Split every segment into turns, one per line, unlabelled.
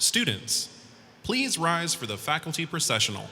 Students, please rise for the faculty processional.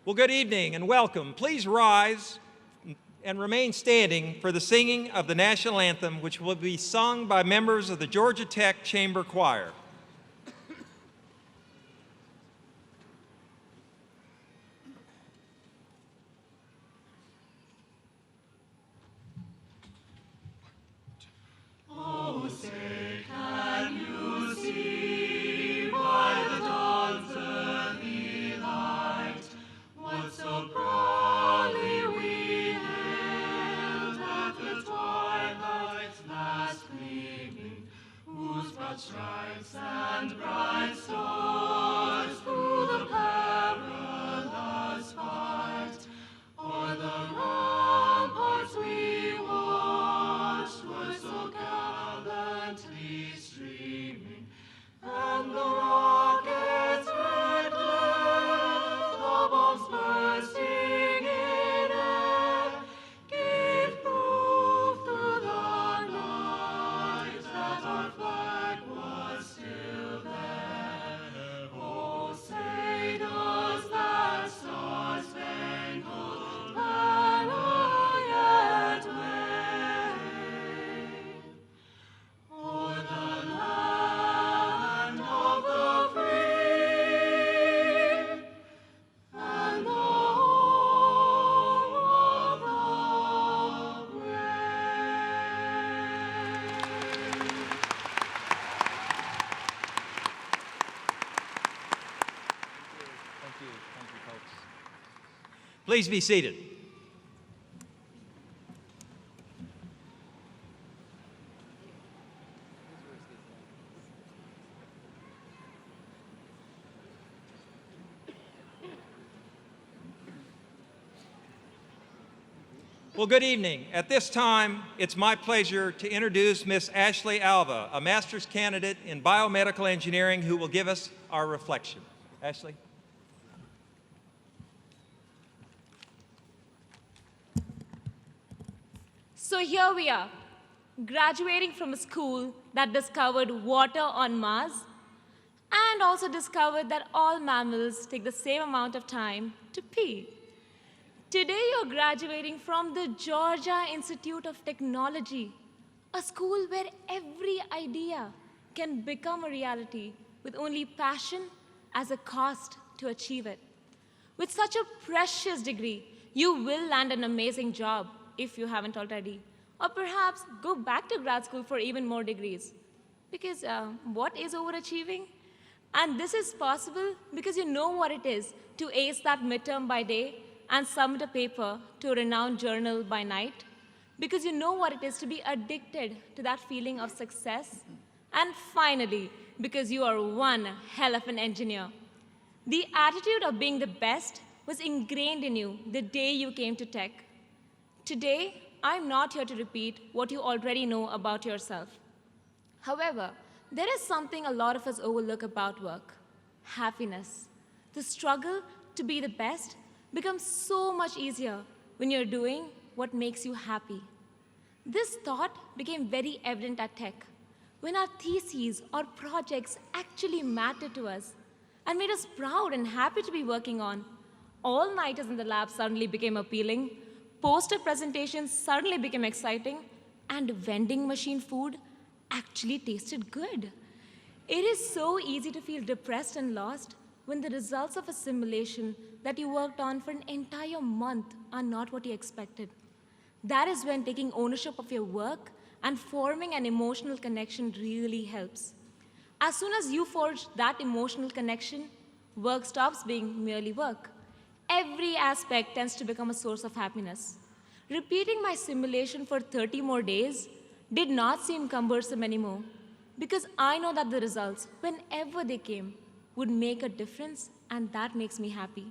Well, good evening and welcome. Please rise and remain standing for the singing of the national anthem, which will be sung by members of the Georgia Tech Chamber Choir.
Oh, say, can you see by the dawn's early light what so proudly we hailed at the twilight's last gleaming, whose broad stripes and bright stars through the perilous fight o'er the ramparts we watched were so gallantly streaming, and the rocket's red glare, the bombs bursting in air, gave proof through the night that our flag was still there. Oh, say does that star-spangled banner yet wave o'er the land of the free and the home of the brave?
Thank you, folks. Please be seated. Well, good evening. At this time, it's my pleasure to introduce Miss Ashley Alva, a master's candidate in biomedical engineering who will give us our reflection. Ashley?
So here we are, graduating from a school that discovered water on Mars and also discovered that all mammals take the same amount of time to pee. Today you're graduating from the Georgia Institute of Technology, a school where every idea can become a reality with only passion as a cost to achieve it. With such a precious degree, you will land an amazing job if you haven't already, or perhaps go back to grad school for even more degrees. Because what is overachieving? And this is possible because you know what it is to ace that midterm by day and submit a paper to a renowned journal by night. Because you know what it is to be addicted to that feeling of success. And finally, because you are one hell of an engineer. The attitude of being the best was ingrained in you the day you came to tech. Today, I'm not here to repeat what you already know about yourself. However, there is something a lot of us overlook about work: happiness. The struggle to be the best becomes so much easier when you're doing what makes you happy. This thought became very evident at Tech, when our theses or projects actually mattered to us and made us proud and happy to be working on. All-nighters in the lab suddenly became appealing, poster presentations suddenly became exciting, and vending machine food actually tasted good. It is so easy to feel depressed and lost when the results of a simulation that you worked on for an entire month are not what you expected. That is when taking ownership of your work and forming an emotional connection really helps. As soon as you forge that emotional connection, work stops being merely work. Every aspect tends to become a source of happiness. Repeating my simulation for 30 more days did not seem cumbersome anymore because I know that the results, whenever they came, would make a difference, and that makes me happy.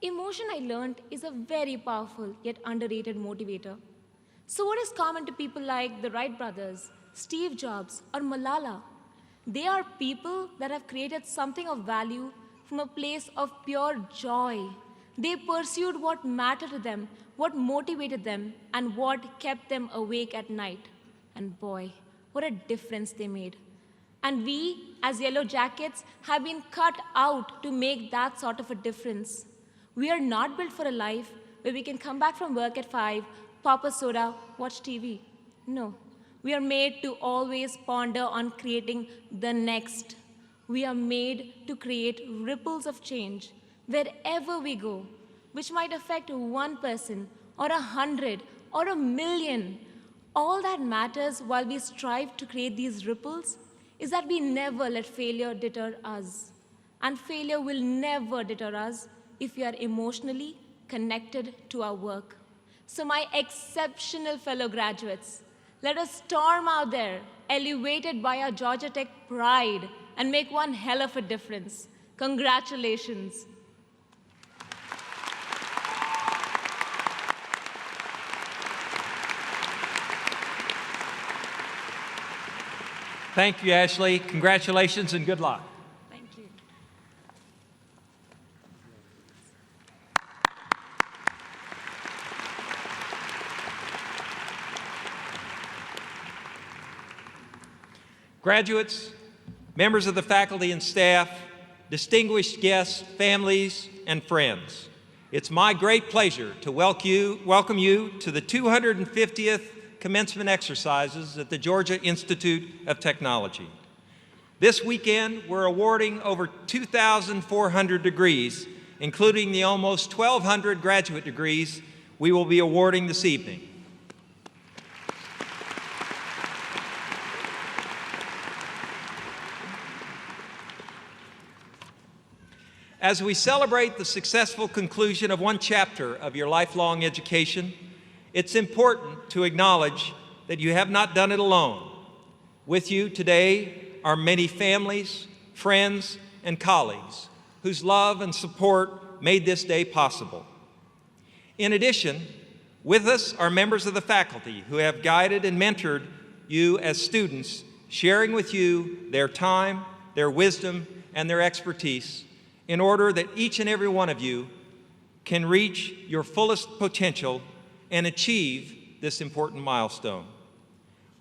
Emotion, I learned, is a very powerful yet underrated motivator. So what is common to people like the Wright brothers, Steve Jobs, or Malala? They are people that have created something of value from a place of pure joy. They pursued what mattered to them, what motivated them, and what kept them awake at night. And boy, what a difference they made. And we, as Yellow Jackets, have been cut out to make that sort of a difference. We are not built for a life where we can come back from work at 5, pop a soda, watch TV. No, we are made to always ponder on creating the next. We are made to create ripples of change wherever we go, which might affect one person or 100 or 1,000,000. All that matters while we strive to create these ripples is that we never let failure deter us. And failure will never deter us if we are emotionally connected to our work. So my exceptional fellow graduates, let us storm out there, elevated by our Georgia Tech pride, and make one hell of a difference. Congratulations.
Thank you, Ashley. Congratulations and good luck.
Thank you.
Graduates, members of the faculty and staff, distinguished guests, families, and friends, it's my great pleasure to welcome you to the 250th commencement exercises at the Georgia Institute of Technology. This weekend, we're awarding over 2,400 degrees, including the almost 1,200 graduate degrees we will be awarding this evening. As we celebrate the successful conclusion of one chapter of your lifelong education, it's important to acknowledge that you have not done it alone. With you today are many families, friends, and colleagues whose love and support made this day possible. In addition, With us are members of the faculty who have guided and mentored you as students, sharing with you their time, their wisdom, and their expertise in order that each and every one of you can reach your fullest potential and achieve this important milestone.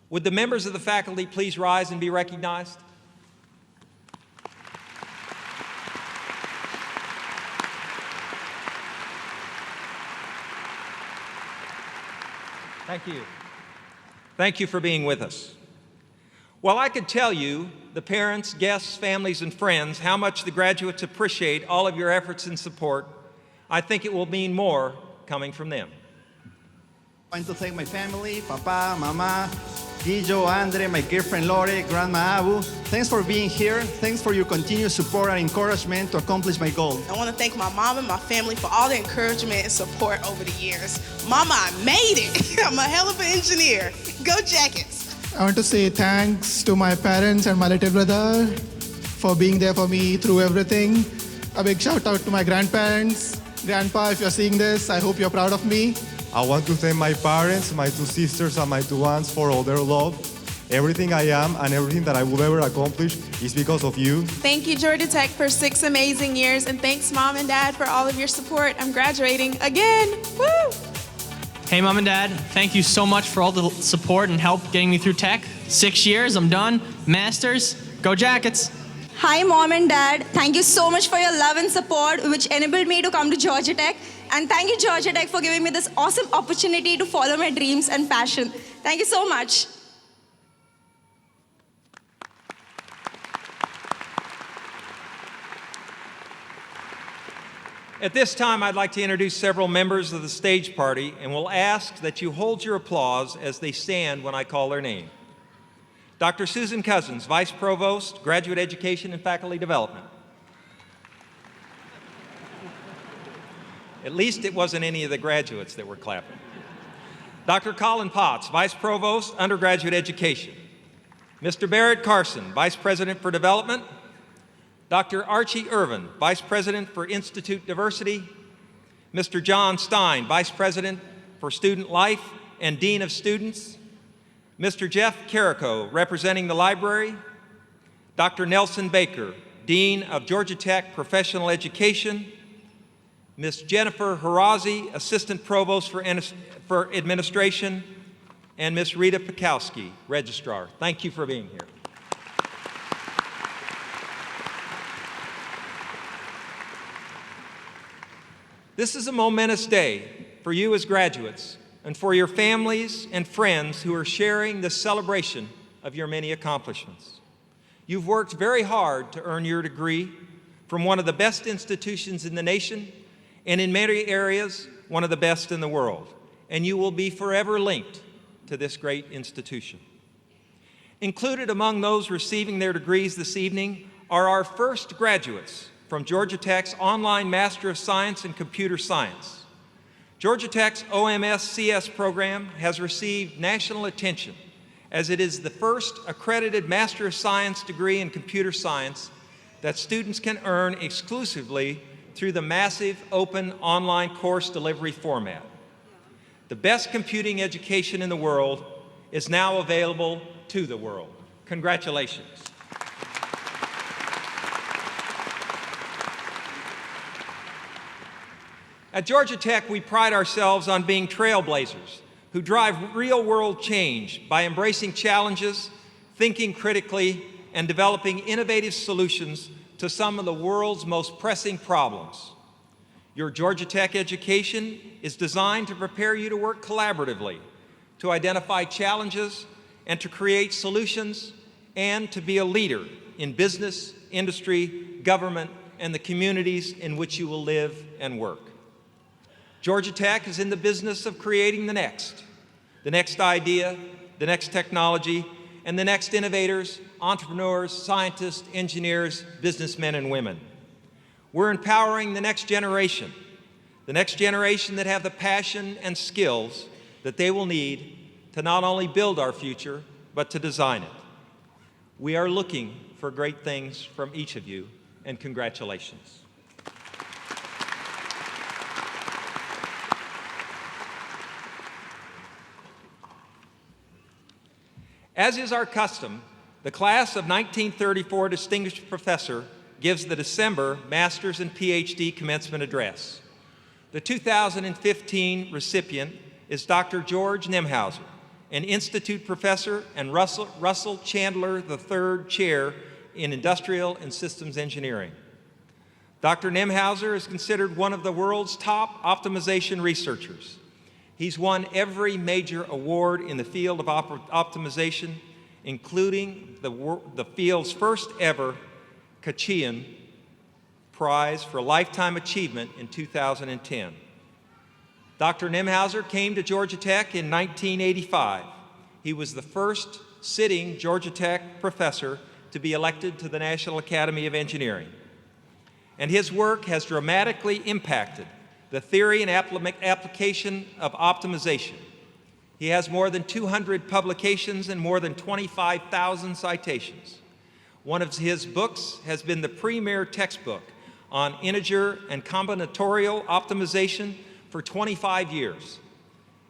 Would the members of the faculty please rise and be recognized? Thank you. Thank you for being with us. While I could tell you, the parents, guests, families, and friends, how much the graduates appreciate all of your efforts and support, I think it will mean more coming from them.
I want to thank my family, Papa, Mama, Guillo, Andre, my girlfriend Lore, Grandma Abu. Thanks for being here. Thanks for your continued support and encouragement to accomplish my goal.
I want to thank my mom and my family for all the encouragement and support over the years. Mama, I made it. I'm a hell of an engineer. Go Jackets.
I want to say thanks to my parents and my little brother for being there for me through everything. A big shout out to my grandparents. Grandpa, if you're seeing this, I hope you're proud of me.
I want to thank my parents, my two sisters, and my two aunts for all their love. Everything I am and everything that I will ever accomplish is because of you.
Thank you, Georgia Tech, for 6 amazing years, and thanks, Mom and Dad, for all of your support. I'm graduating again. Woo!
Hey, Mom and Dad, thank you so much for all the support and help getting me through tech. 6 years, I'm done. Masters, go Jackets.
Hi, Mom and Dad. Thank you so much for your love and support, which enabled me to come to Georgia Tech. And thank you, Georgia Tech, for giving me this awesome opportunity to follow my dreams and passion. Thank you so much.
At this time, I'd like to introduce several members of the stage party, and will ask that you hold your applause as they stand when I call their name. Dr. Susan Cousins, Vice Provost, Graduate Education and Faculty Development. At least it wasn't any of the graduates that were clapping. Dr. Colin Potts, Vice Provost, Undergraduate Education. Mr. Barrett Carson, Vice President for Development. Dr. Archie Irvin, Vice President for Institute Diversity. Mr. John Stein, Vice President for Student Life and Dean of Students. Mr. Jeff Carrico, representing the library. Dr. Nelson Baker, Dean of Georgia Tech Professional Education. Ms. Jennifer Harazi, Assistant Provost for Administration, and Ms. Rita Pikowski, Registrar. Thank you for being here. This is a momentous day for you as graduates and for your families and friends who are sharing the celebration of your many accomplishments. You've worked very hard to earn your degree from one of the best institutions in the nation, and in many areas, one of the best in the world. And you will be forever linked to this great institution. Included among those receiving their degrees this evening are our first graduates from Georgia Tech's online Master of Science in Computer Science. Georgia Tech's OMS CS program has received national attention as it is the first accredited Master of Science degree in computer science that students can earn exclusively through the massive open online course delivery format. The best computing education in the world is now available to the world. Congratulations. At Georgia Tech, we pride ourselves on being trailblazers who drive real-world change by embracing challenges, thinking critically, and developing innovative solutions to some of the world's most pressing problems. Your Georgia Tech education is designed to prepare you to work collaboratively, to identify challenges, and to create solutions, and to be a leader in business, industry, government, and the communities in which you will live and work. Georgia Tech is in the business of creating the next idea, the next technology, and the next innovators, entrepreneurs, scientists, engineers, businessmen, and women. We're empowering the next generation that have the passion and skills that they will need to not only build our future, but to design it. We are looking for great things from each of you, and congratulations. As is our custom, the class of 1934 Distinguished Professor gives the December Master's and PhD commencement address. The 2015 recipient is Dr. George Nimhauser, an Institute Professor and Russell Chandler III Chair in Industrial and Systems Engineering. Dr. Nimhauser is considered one of the world's top optimization researchers. He's won every major award in the field of optimization, including the field's first ever Kachyan Prize for Lifetime Achievement in 2010. Dr. Nimhauser came to Georgia Tech in 1985. He was the first sitting Georgia Tech professor to be elected to the National Academy of Engineering. And his work has dramatically impacted the theory and application of optimization. He has more than 200 publications and more than 25,000 citations. One of his books has been the premier textbook on integer and combinatorial optimization for 25 years.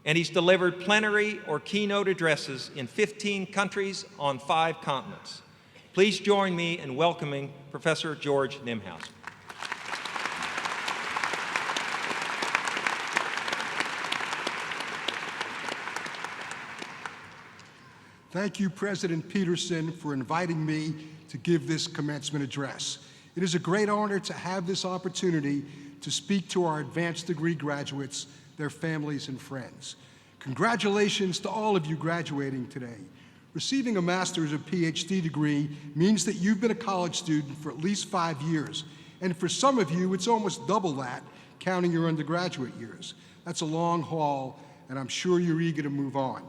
And he's delivered plenary or keynote addresses in 15 countries on 5 continents. Please join me in welcoming Professor George Nimhauser.
Thank you, President Peterson, for inviting me to give this commencement address. It is a great honor to have this opportunity to speak to our advanced degree graduates, their families, and friends. Congratulations to all of you graduating today. Receiving a master's or PhD degree means that you've been a college student for at least 5 years, and for some of you, it's almost double that, counting your undergraduate years. That's a long haul, and I'm sure you're eager to move on.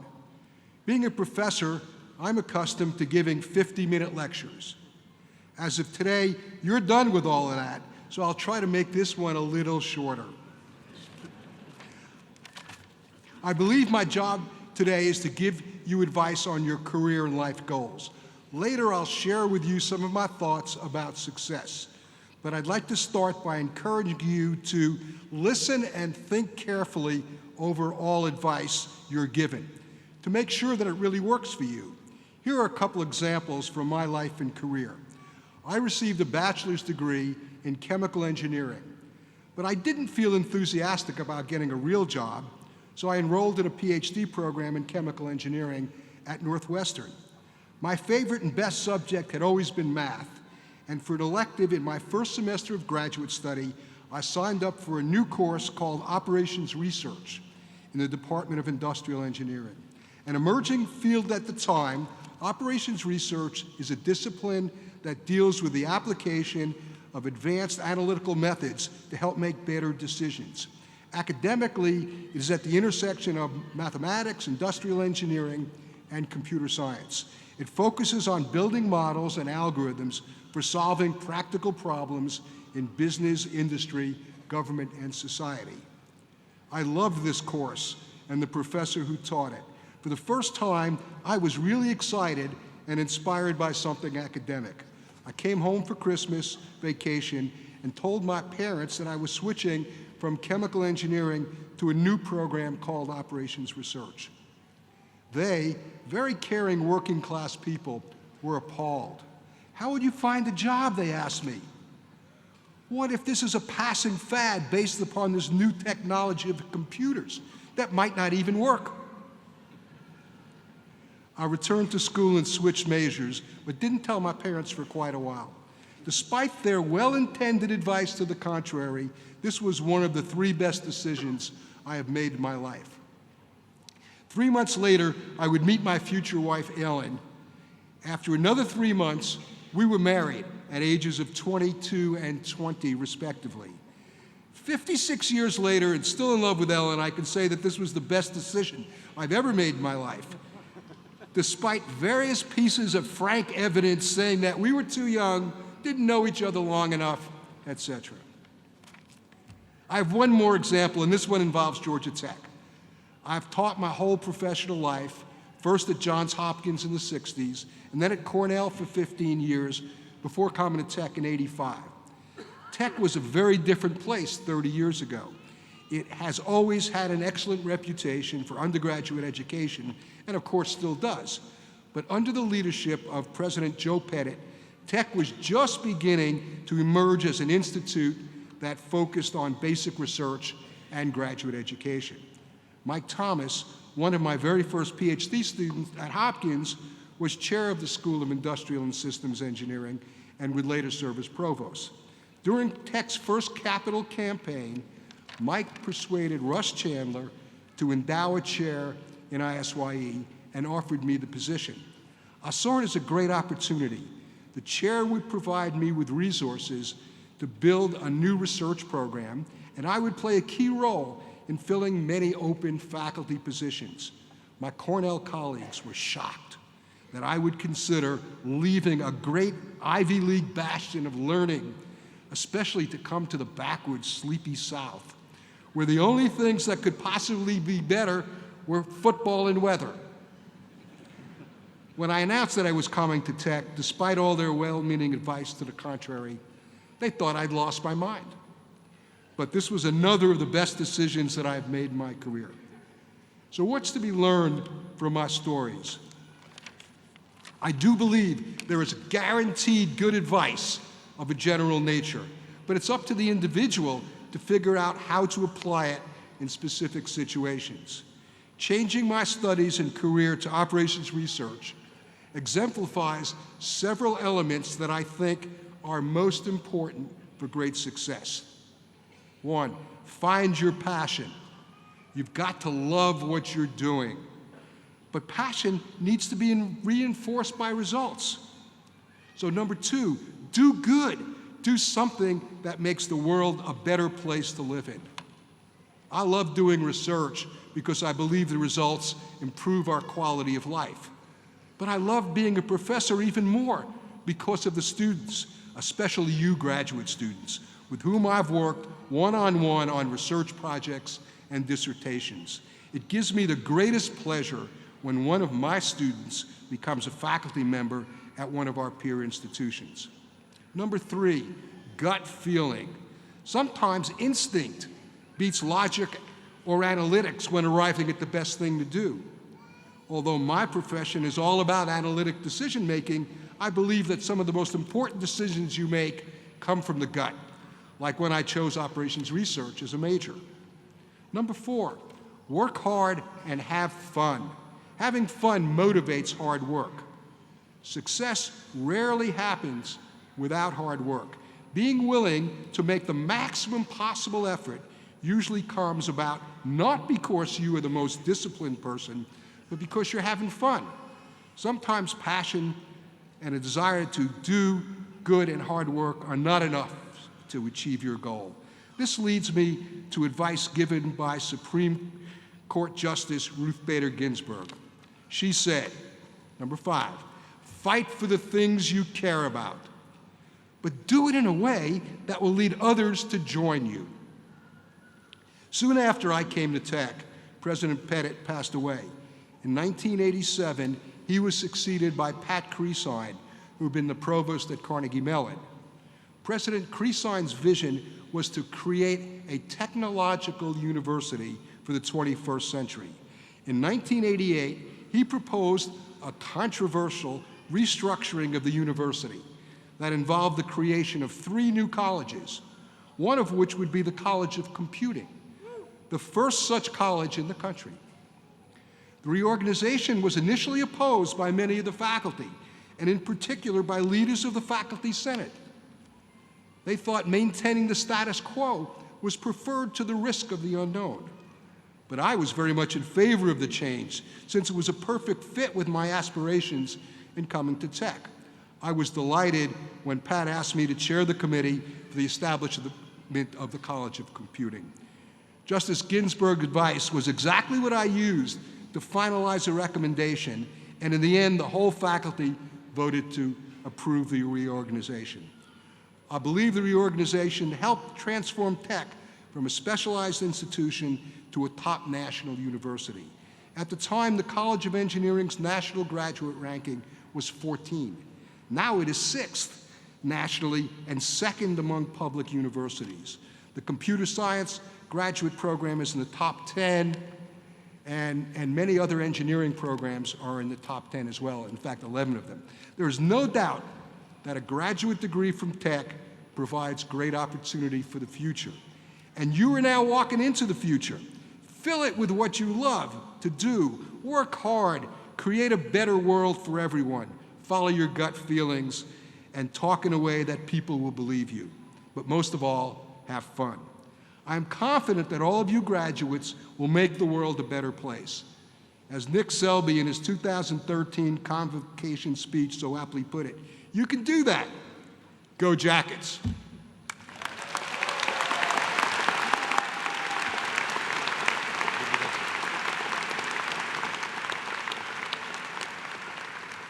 Being a professor, I'm accustomed to giving 50-minute lectures. As of today, you're done with all of that, so I'll try to make this one a little shorter. I believe my job today is to give you advice on your career and life goals. Later, I'll share with you some of my thoughts about success. But I'd like to start by encouraging you to listen and think carefully over all advice you're given, to make sure that it really works for you. Here are a couple examples from my life and career. I received a bachelor's degree in chemical engineering, but I didn't feel enthusiastic about getting a real job, so I enrolled in a PhD program in chemical engineering at Northwestern. My favorite and best subject had always been math, and for an elective in my first semester of graduate study, I signed up for a new course called Operations Research in the Department of Industrial Engineering. An emerging field at the time, operations research is a discipline that deals with the application of advanced analytical methods to help make better decisions. Academically, it is at the intersection of mathematics, industrial engineering, and computer science. It focuses on building models and algorithms for solving practical problems in business, industry, government, and society. I loved this course and the professor who taught it. For the first time, I was really excited and inspired by something academic. I came home for Christmas vacation and told my parents that I was switching from chemical engineering to a new program called Operations Research. They, very caring working class people, were appalled. How would you find a job, they asked me. What if this is a passing fad based upon this new technology of computers that might not even work? I returned to school and switched majors, but didn't tell my parents for quite a while. Despite their well-intended advice to the contrary, this was one of the 3 best decisions I have made in my life. 3 months later, I would meet my future wife, Ellen. After another 3 months, we were married at ages of 22 and 20, respectively. 56 years later, and still in love with Ellen, I can say that this was the best decision I've ever made in my life. Despite various pieces of frank evidence saying that we were too young, didn't know each other long enough, etc. I have one more example, and this one involves Georgia Tech. I've taught my whole professional life, first at Johns Hopkins in the 60s, and then at Cornell for 15 years, before coming to Tech in '85. Tech was a very different place 30 years ago. It has always had an excellent reputation for undergraduate education, and of course still does. but under the leadership of President Joe Pettit, Tech was just beginning to emerge as an institute that focused on basic research and graduate education. Mike Thomas, one of my very first PhD students at Hopkins, was chair of the School of Industrial and Systems Engineering and would later serve as provost. During Tech's first capital campaign, Mike persuaded Russ Chandler to endow a chair in ISYE and offered me the position. I saw it as a great opportunity. The chair would provide me with resources to build a new research program, and I would play a key role in filling many open faculty positions. My Cornell colleagues were shocked that I would consider leaving a great Ivy League bastion of learning, especially to come to the backwoods, sleepy South, where the only things that could possibly be better were football and weather. When I announced that I was coming to Tech, despite all their well-meaning advice to the contrary, they thought I'd lost my mind. But this was another of the best decisions that I've made in my career. So what's to be learned from my stories? I do believe there is guaranteed good advice of a general nature, but it's up to the individual to figure out how to apply it in specific situations. Changing my studies and career to operations research exemplifies several elements that I think are most important for great success. One, find your passion. You've got to love what you're doing. But passion needs to be reinforced by results. So number two, do good. Do something that makes the world a better place to live in. I love doing research because I believe the results improve our quality of life. But I love being a professor even more because of the students, especially you graduate students, with whom I've worked one-on-one on research projects and dissertations. It gives me the greatest pleasure when one of my students becomes a faculty member at one of our peer institutions. Number three, gut feeling. Sometimes instinct beats logic or analytics when arriving at the best thing to do. Although my profession is all about analytic decision-making, I believe that some of the most important decisions you make come from the gut, like when I chose operations research as a major. Number four, work hard and have fun. Having fun motivates hard work. Success rarely happens without hard work. Being willing to make the maximum possible effort usually comes about not because you are the most disciplined person, but because you're having fun. Sometimes passion and a desire to do good and hard work are not enough to achieve your goal. This leads me to advice given by Supreme Court Justice Ruth Bader Ginsburg. She said, number five, fight for the things you care about, but do it in a way that will lead others to join you. Soon after I came to Tech, President Pettit passed away. In 1987, he was succeeded by Pat Creasine, who had been the provost at Carnegie Mellon. President Creasine's vision was to create a technological university for the 21st century. In 1988, he proposed a controversial restructuring of the university that involved the creation of 3 new colleges, one of which would be the College of Computing, the first such college in the country. The reorganization was initially opposed by many of the faculty, and in particular by leaders of the Faculty Senate. They thought maintaining the status quo was preferred to the risk of the unknown. But I was very much in favor of the change, since it was a perfect fit with my aspirations in coming to Tech. I was delighted when Pat asked me to chair the committee for the establishment of the College of Computing. Justice Ginsburg's advice was exactly what I used to finalize a recommendation, and in the end, the whole faculty voted to approve the reorganization. I believe the reorganization helped transform Tech from a specialized institution to a top national university. At the time, the College of Engineering's national graduate ranking was 14. Now it is 6th nationally and 2nd among public universities. The computer science graduate program is in the top 10, and many other engineering programs are in the top 10 as well, in fact, 11 of them. There is no doubt that a graduate degree from Tech provides great opportunity for the future. And you are now walking into the future. Fill it with what you love to do. Work hard. Create a better world for everyone. Follow your gut feelings and talk in a way that people will believe you. But most of all, have fun. I'm confident that all of you graduates will make the world a better place. As Nick Selby in his 2013 convocation speech so aptly put it, you can do that. Go Jackets.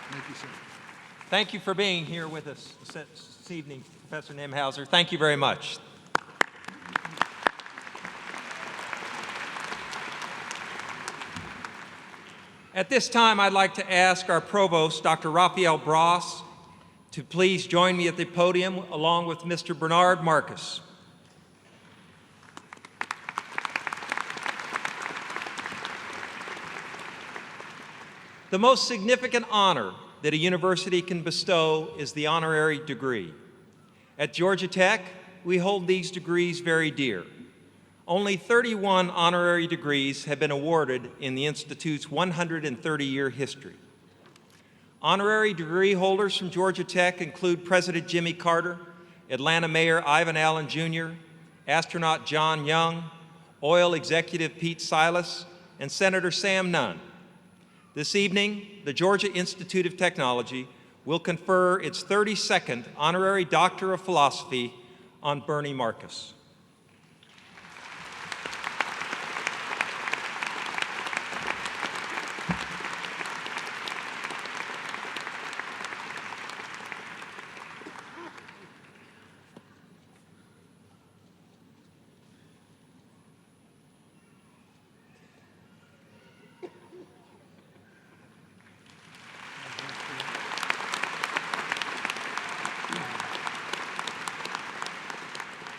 Thank you, sir.
Thank you for being here with us this evening, Professor Nimhauser. Thank you very much. At this time, I'd like to ask our provost, Dr. Raphael Bras, to please join me at the podium along with Mr. Bernard Marcus. The most significant honor that a university can bestow is the honorary degree. At Georgia Tech, we hold these degrees very dear. Only 31 honorary degrees have been awarded in the Institute's 130-year history. Honorary degree holders from Georgia Tech include President Jimmy Carter, Atlanta Mayor Ivan Allen Jr., astronaut John Young, oil executive Pete Silas, and Senator Sam Nunn. This evening, the Georgia Institute of Technology will confer its 32nd Honorary Doctor of Philosophy on Bernie Marcus.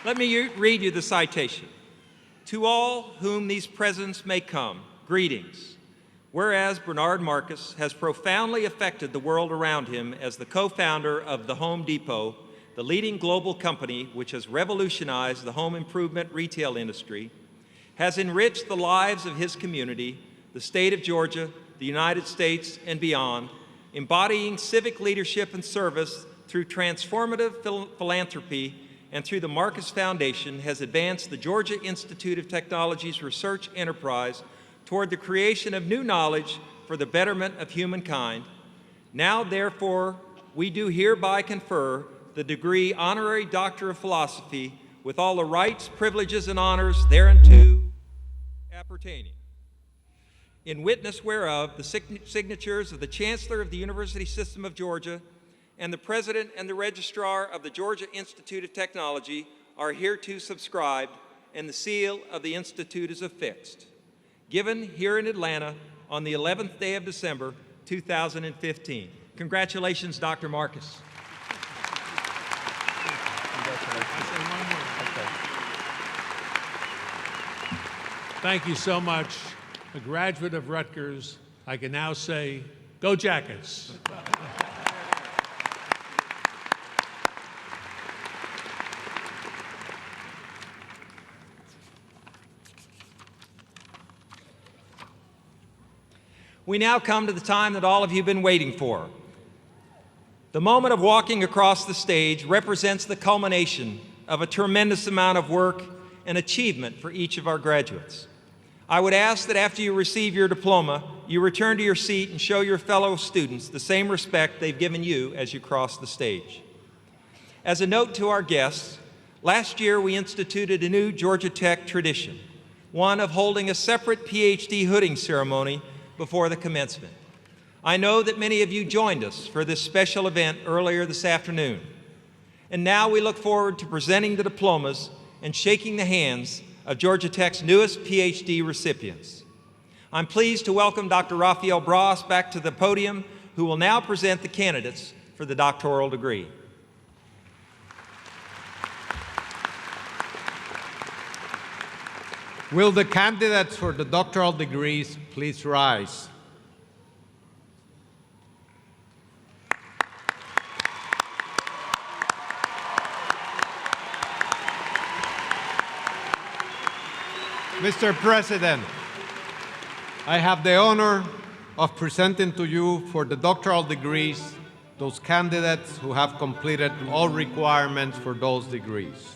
Let me read you the citation. To all whom these presents may come, greetings. Whereas Bernard Marcus has profoundly affected the world around him as the co-founder of the Home Depot, the leading global company which has revolutionized the home improvement retail industry, has enriched the lives of his community, the state of Georgia, the United States, and beyond, embodying civic leadership and service through transformative philanthropy, and through the Marcus Foundation has advanced the Georgia Institute of Technology's research enterprise toward the creation of new knowledge for the betterment of humankind. Now, therefore, we do hereby confer the degree Honorary Doctor of Philosophy with all the rights, privileges, and honors thereunto appertaining. In witness whereof, the signatures of the Chancellor of the University System of Georgia and the President and the Registrar of the Georgia Institute of Technology are hereto subscribed, and the seal of the Institute is affixed. Given here in Atlanta on the 11th day of December, 2015. Congratulations, Dr. Marcus.
Thank you so much. A graduate of Rutgers, I can now say, go Jackets.
We now come to the time that all of you have been waiting for. The moment of walking across the stage represents the culmination of a tremendous amount of work and achievement for each of our graduates. I would ask that after you receive your diploma, you return to your seat and show your fellow students the same respect they've given you as you cross the stage. As a note to our guests, last year we instituted a new Georgia Tech tradition, one of holding a separate PhD hooding ceremony before the commencement. I know that many of you joined us for this special event earlier this afternoon. And now we look forward to presenting the diplomas and shaking the hands of Georgia Tech's newest PhD recipients. I'm pleased to welcome Dr. Raphael Bras back to the podium, who will now present the candidates for the doctoral degree.
Will the candidates for the doctoral degrees please rise? Mr. President, I have the honor of presenting to you for the doctoral degrees those candidates who have completed all requirements for those degrees.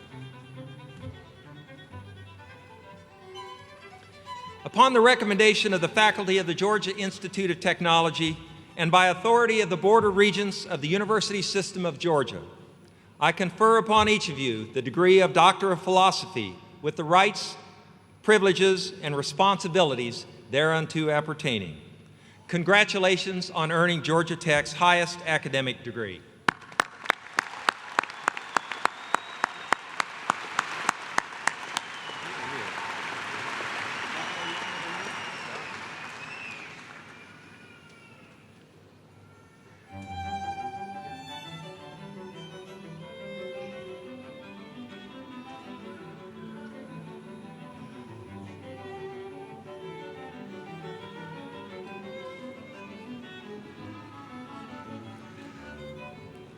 Upon the recommendation of the faculty of the Georgia Institute of Technology and by authority of the Board of Regents of the University System of Georgia, I confer upon each of you the degree of Doctor of Philosophy with the rights, privileges, and responsibilities thereunto appertaining. Congratulations on earning Georgia Tech's highest academic degree.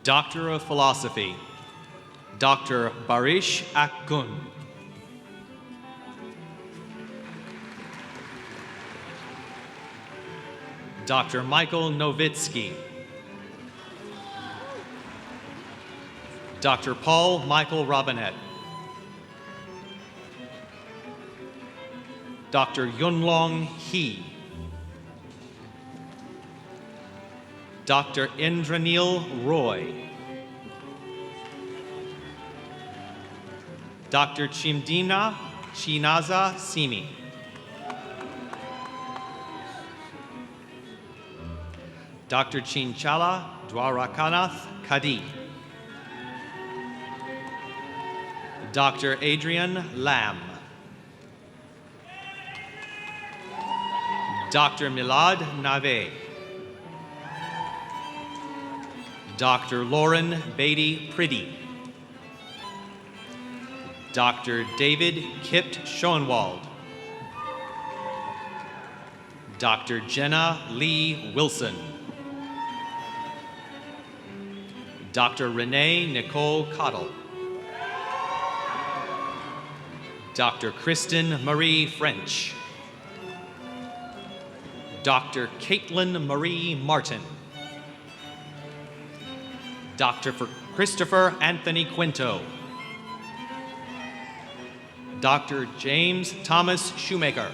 Doctor of Philosophy, Dr. Barish Akgun. Dr. Michael Novitsky. Dr. Paul Michael Robinette. Dr. Yunlong He. Dr. Indranil Roy. Dr. Chimdina Chinaza Simi. Dr. Chinchala Dwarakanath Kadi. Dr. Adrian Lam. Dr. Milad Nave. Dr. Lauren Beatty Priddy. Dr. David Kipt Schoenwald. Dr. Jenna Lee Wilson. Dr. Renee Nicole Cottle. Dr. Kristen Marie French. Dr. Caitlin Marie Martin. Dr. Christopher Anthony Quinto. Dr. James Thomas Shoemaker.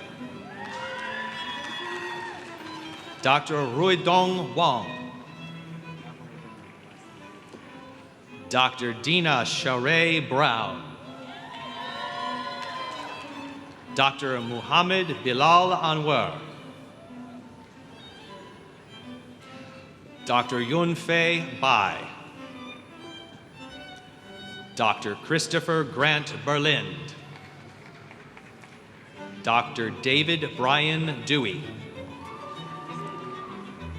Dr. Ruidong Wong. Dr. Dina Sharay Brown. Dr. Muhammad Bilal Anwar. Dr. Yunfei Bai. Dr. Christopher Grant Berlind. Dr. David Brian Dewey.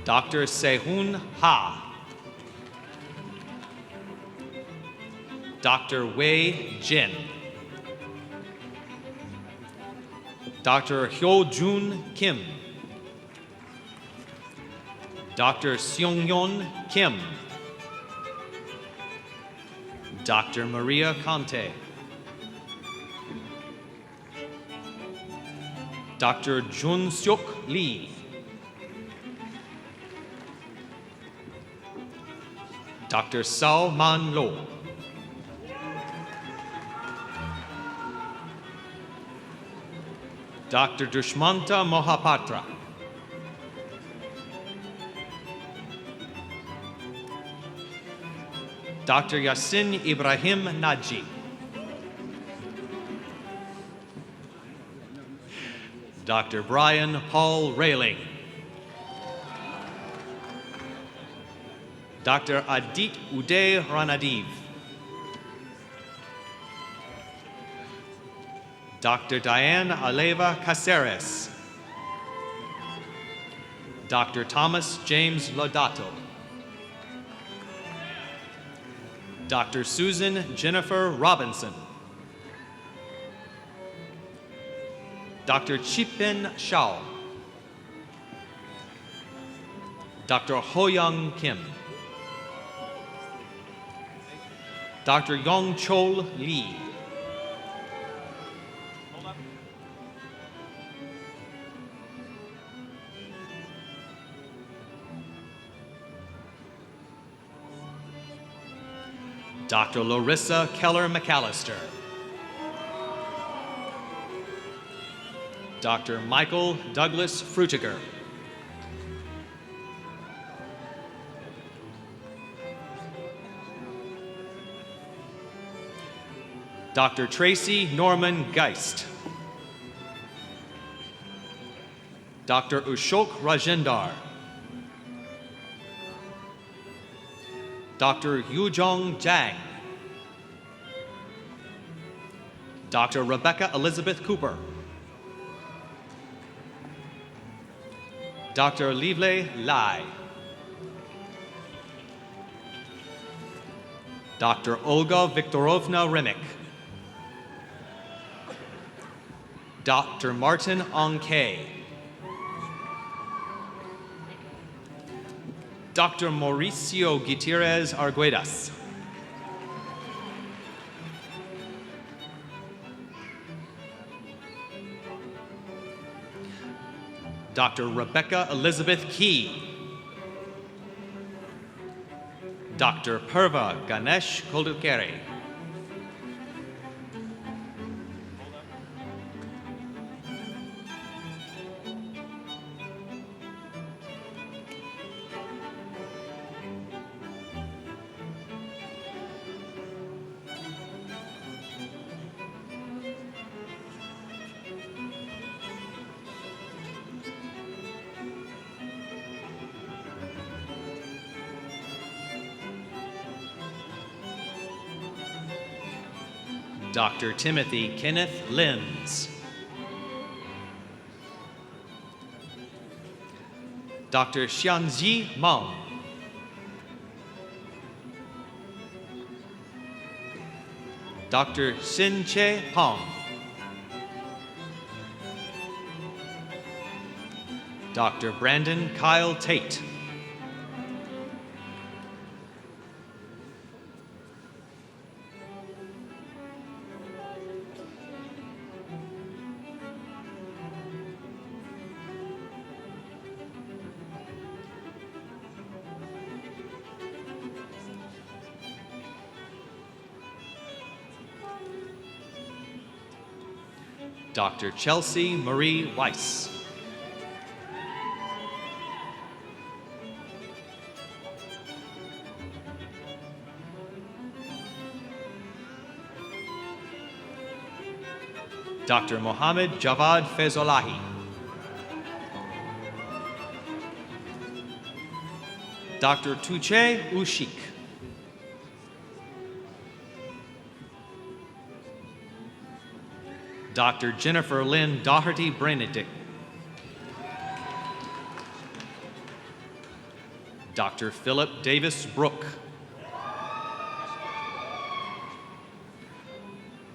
Dr. Sehun Ha. Dr. Wei Jin. Dr. Hyo Jun Kim. Dr. Seong-yeon Kim. Dr. Maria Conte. Dr. Jun Seok Lee. Dr. Sao Man Lo. Dr. Dushmanta Mohapatra. Dr. Yasin Ibrahim Naji. Dr. Brian Paul Railing. Dr. Adit Uday Ranadiv. Dr. Diane Aleva Caceres. Dr. Thomas James Lodato. Dr. Susan Jennifer Robinson. Dr. Chipin Shao, Dr. Ho-Young Kim, Dr. Yong-Chol Lee, Dr. Larissa Keller McAllister, Dr. Michael Douglas Frutiger, Dr. Tracy Norman Geist, Dr. Ushok Rajendar, Dr. Yujong Jang, Dr. Rebecca Elizabeth Cooper, Dr. Livle Lai, Dr. Olga Viktorovna Remick, Dr. Martin Ongkay, Dr. Mauricio Gutierrez Arguedas, Dr. Rebecca Elizabeth Key, Dr. Purva Ganesh Koldukere, Dr. Timothy Kenneth Linz, Dr. Xianzi Meng, Dr. Xin-Che Peng, Dr. Brandon Kyle Tate, Dr. Chelsea Marie Weiss, Dr. Mohammed Javad Fezolahi, Dr. Tuche Ushik, Dr. Jennifer Lynn Doherty Benedict, Dr. Philip Davis Brook,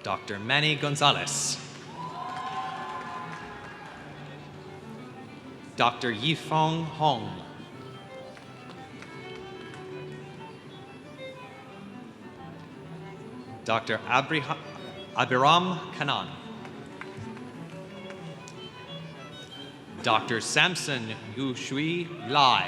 Dr. Manny Gonzalez, Dr. Yifeng Hong, Dr. Abiram Kanan, Dr. Samson Yushui Lai,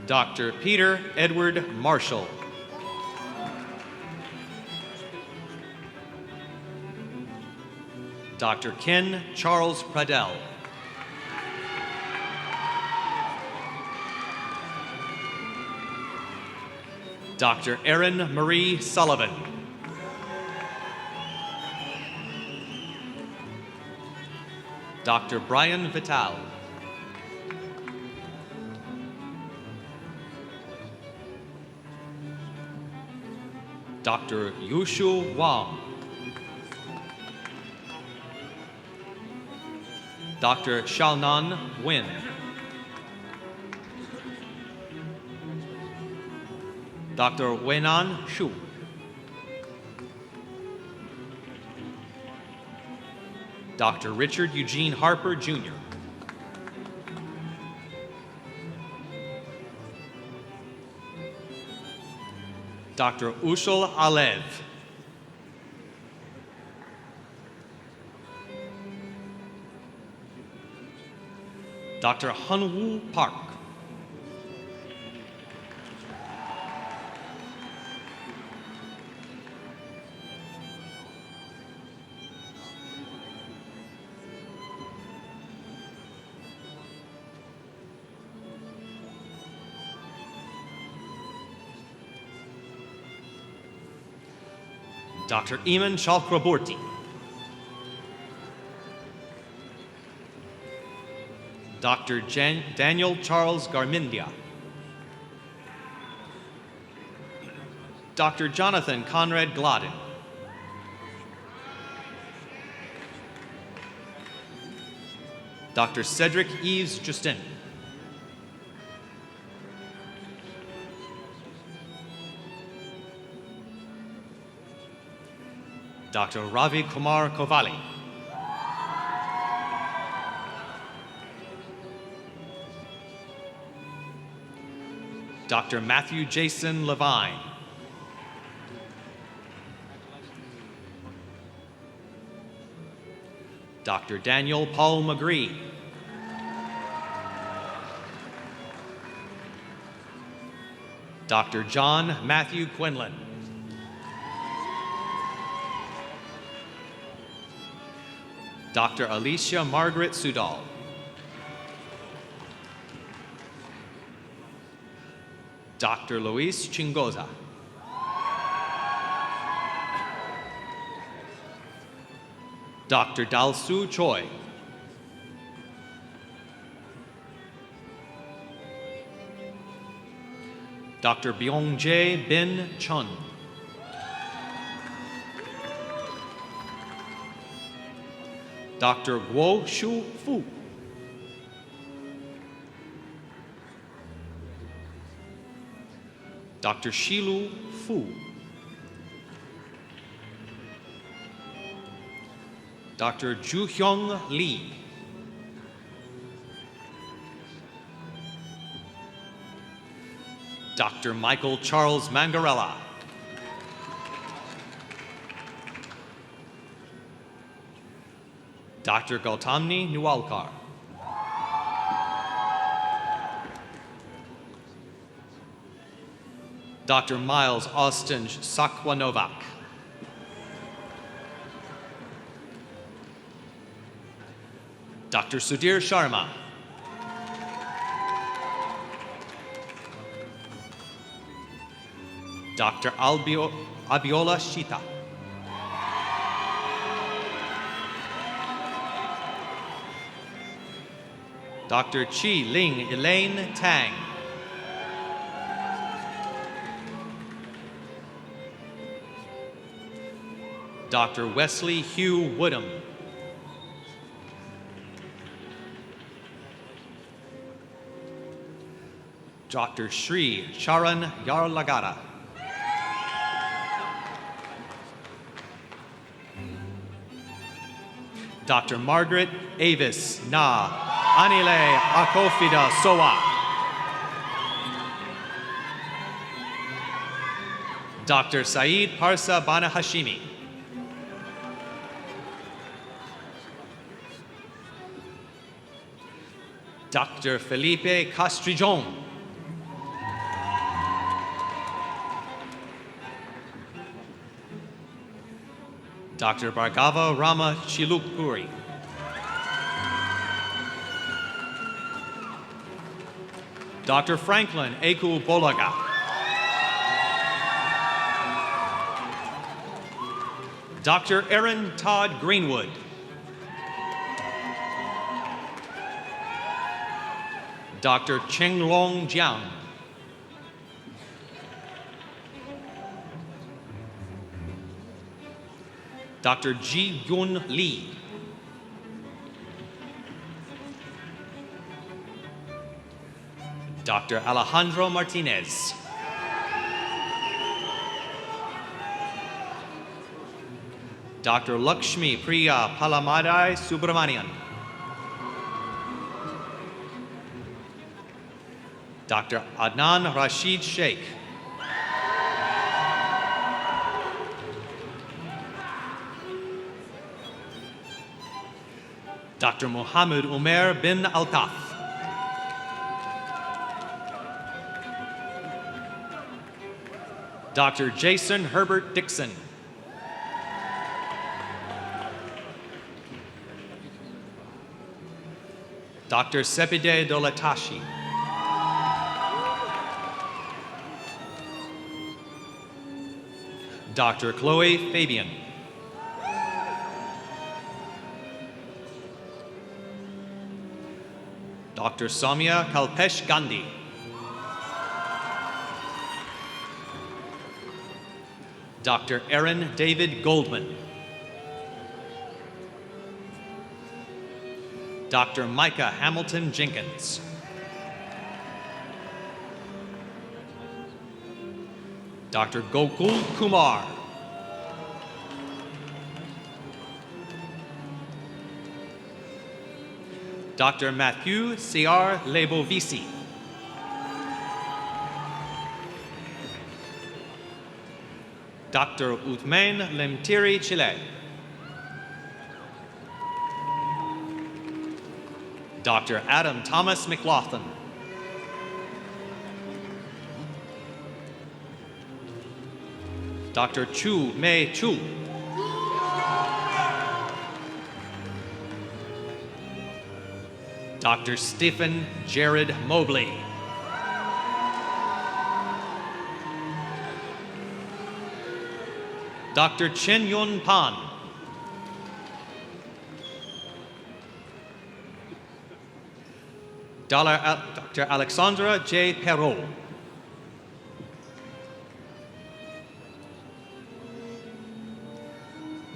Dr. Peter Edward Marshall, Dr. Ken Charles Pradell, Dr. Erin Marie Sullivan, Dr. Brian Vital, Dr. Yushu Wang, Dr. Xiaonan Wen, Dr. Weinan Shu, Dr. Richard Eugene Harper, Jr. Dr. Ushul Alev. Dr. Hunwoo Park. Dr. Eamon Chakraborty. Dr. Daniel Charles Garmindia. Dr. Jonathan Conrad Gladden. Dr. Cedric Yves Justin. Dr. Ravi Kumar Kovali. Dr. Matthew Jason Levine. Dr. Daniel Paul McGree. Dr. John Matthew Quinlan. Dr. Alicia Margaret Sudal. Dr. Luis Chingoza. Dr. Dalsu Choi. Dr. Byungjae Bin Chun. Dr. Guo Shu Fu. Dr. Shilu Fu. Dr. Ju-hyung Lee. Dr. Michael Charles Mangarella. Dr. Gautamni Nualkar. Dr. Miles Austin Sakwanovak. Dr. Sudhir Sharma. Dr. Abiola Shita. Dr. Chi Ling Elaine Tang. Dr. Wesley Hugh Woodham. Dr. Shri Sharan Yarlagara. Dr. Margaret Avis Na Anile Akofida Soa. Dr. Saeed Parsa Bana Hashimi. Dr. Felipe Castrillon. Dr. Bhargava Rama Chilukpuri. Dr. Franklin Eku Bolaga. Dr. Aaron Todd Greenwood. Dr. Chenglong Jiang. Dr. Ji Yun Lee. Dr. Alejandro Martinez. Dr. Lakshmi Priya Palamadai Subramanian. Dr. Adnan Rashid Sheikh. Dr. Muhammad Umair bin Altaf. Dr. Jason Herbert Dixon. Dr. Sepide Dolatashi. Dr. Chloe Fabian. Dr. Samya Kalpesh Gandhi. Dr. Aaron David Goldman. Dr. Micah Hamilton Jenkins. Dr. Gokul Kumar. Dr. Matthew C.R. Lebovisi. Dr. Uthman Lemtiri Chile. Dr. Adam Thomas McLaughlin. Dr. Chu Mei Chu. Dr. Stephen Jared Mobley. Dr. Chen Yun Pan. Dr. Alexandra J. Perrault.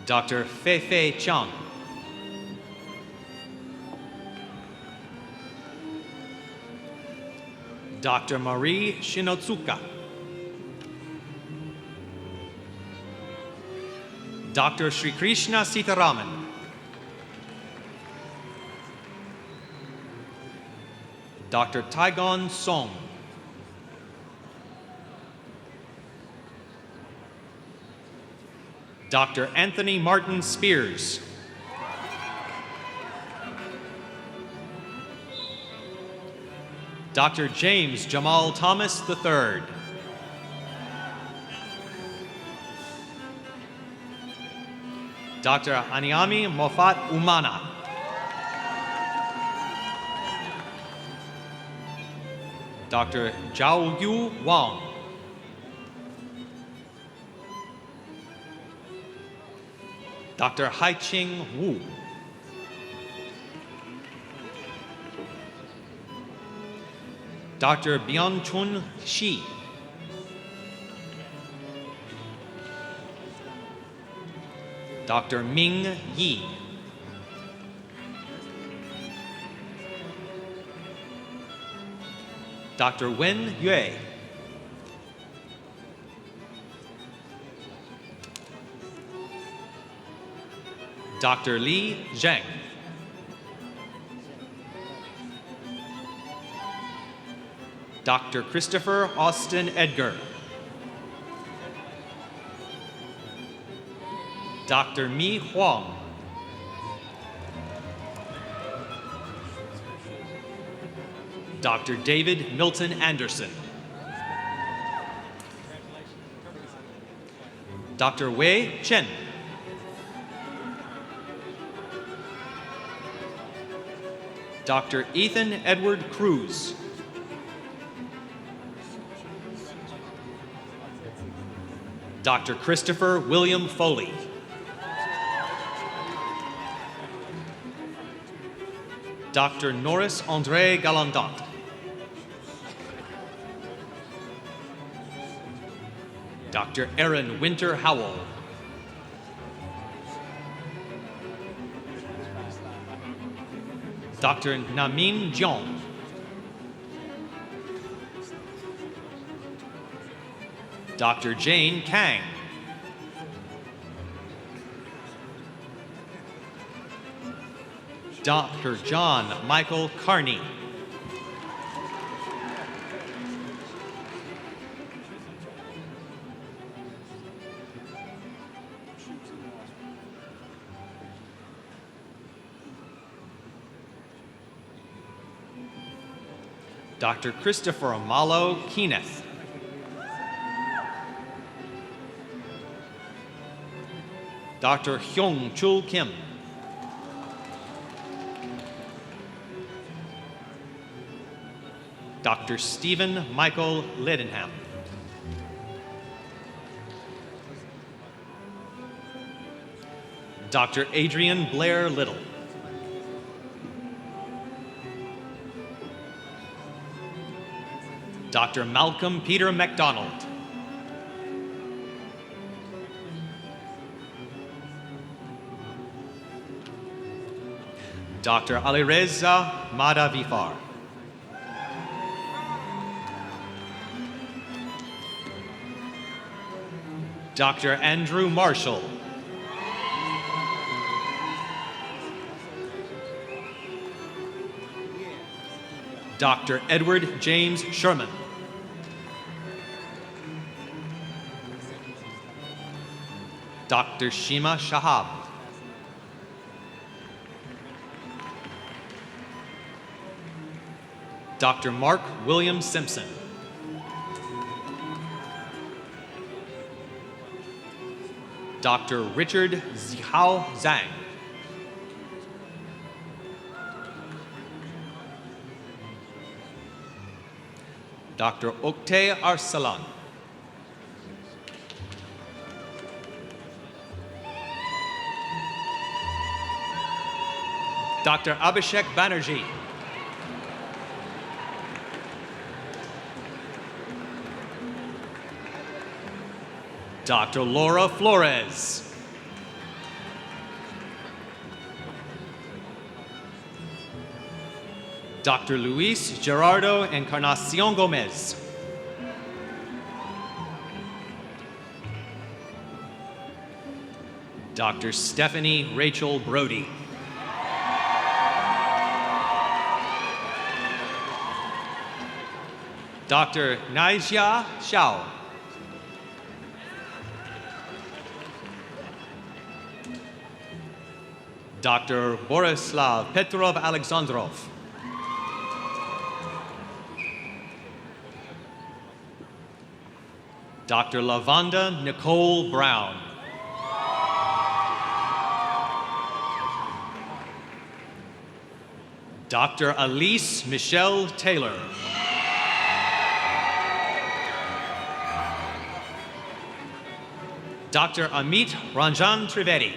Dr. Fei Fei Chang. Dr. Marie Shinotsuka. Dr. Sri Krishna Sitaraman. Dr. Taigon Song. Dr. Anthony Martin Spears. Dr. James Jamal Thomas III. Dr. Aniami Mofat Umana. Dr. Zhao Yu Wang. Dr. Haiqing Wu. Dr. Byung-chun Shi. Dr. Ming Yi. Dr. Wen Yue. Dr. Li Zheng. Dr. Christopher Austin Edgar. Dr. Mi Huang. Dr. David Milton Anderson. Dr. Wei Chen. Dr. Ethan Edward Cruz. Dr. Christopher William Foley. Dr. Norris Andre Galandat. Dr. Aaron Winter Howell. Dr. Namin Jiong. Dr. Jane Kang. Dr. John Michael Carney. Dr. Christopher Malo Keeneth. Dr. Hyung Chul Kim. Dr. Stephen Michael Lidenham. Dr. Adrian Blair Little. Dr. Malcolm Peter McDonald. Dr. Alireza Madavifar. Dr. Andrew Marshall. Dr. Edward James Sherman. Dr. Shima Shahab. Dr. Mark William Simpson. Dr. Richard Zihao Zhang. Dr. Oktay Arsalan. Dr. Abhishek Banerjee. Dr. Laura Flores. Dr. Luis Gerardo Encarnacion Gomez. Dr. Stephanie Rachel Brody. Dr. Naijia Xiao. Dr. Borislav Petrov Alexandrov. Dr. Lavonda Nicole Brown. Dr. Elise Michelle Taylor. Dr. Amit Ranjan Trivedi.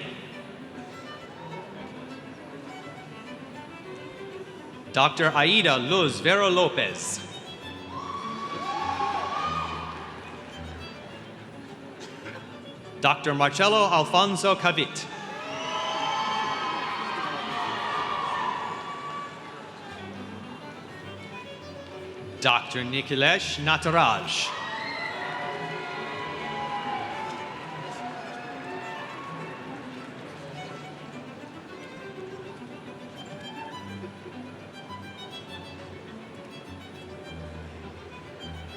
Dr. Aida Luz Vera Lopez. Dr. Marcelo Alfonso Cavit. Dr. Nikhilesh Nataraj.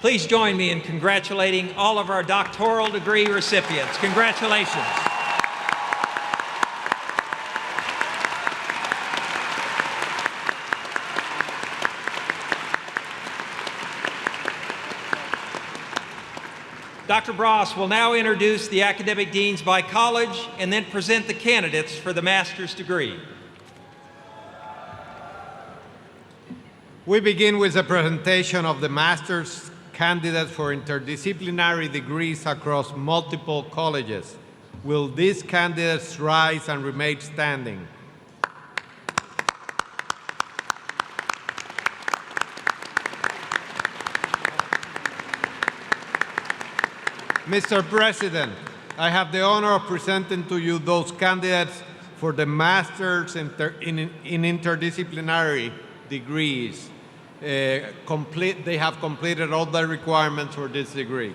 Please join me in congratulating all of our doctoral degree recipients. Congratulations. Dr. Bross will now introduce the academic deans by college and then present the candidates for the master's degree.
We begin with a presentation of the master's candidates for interdisciplinary degrees across multiple colleges. Will these candidates rise and remain standing? Mr. President, I have the honor of presenting to you those candidates for the Masters in Interdisciplinary Degrees. They have completed all the requirements for this degree.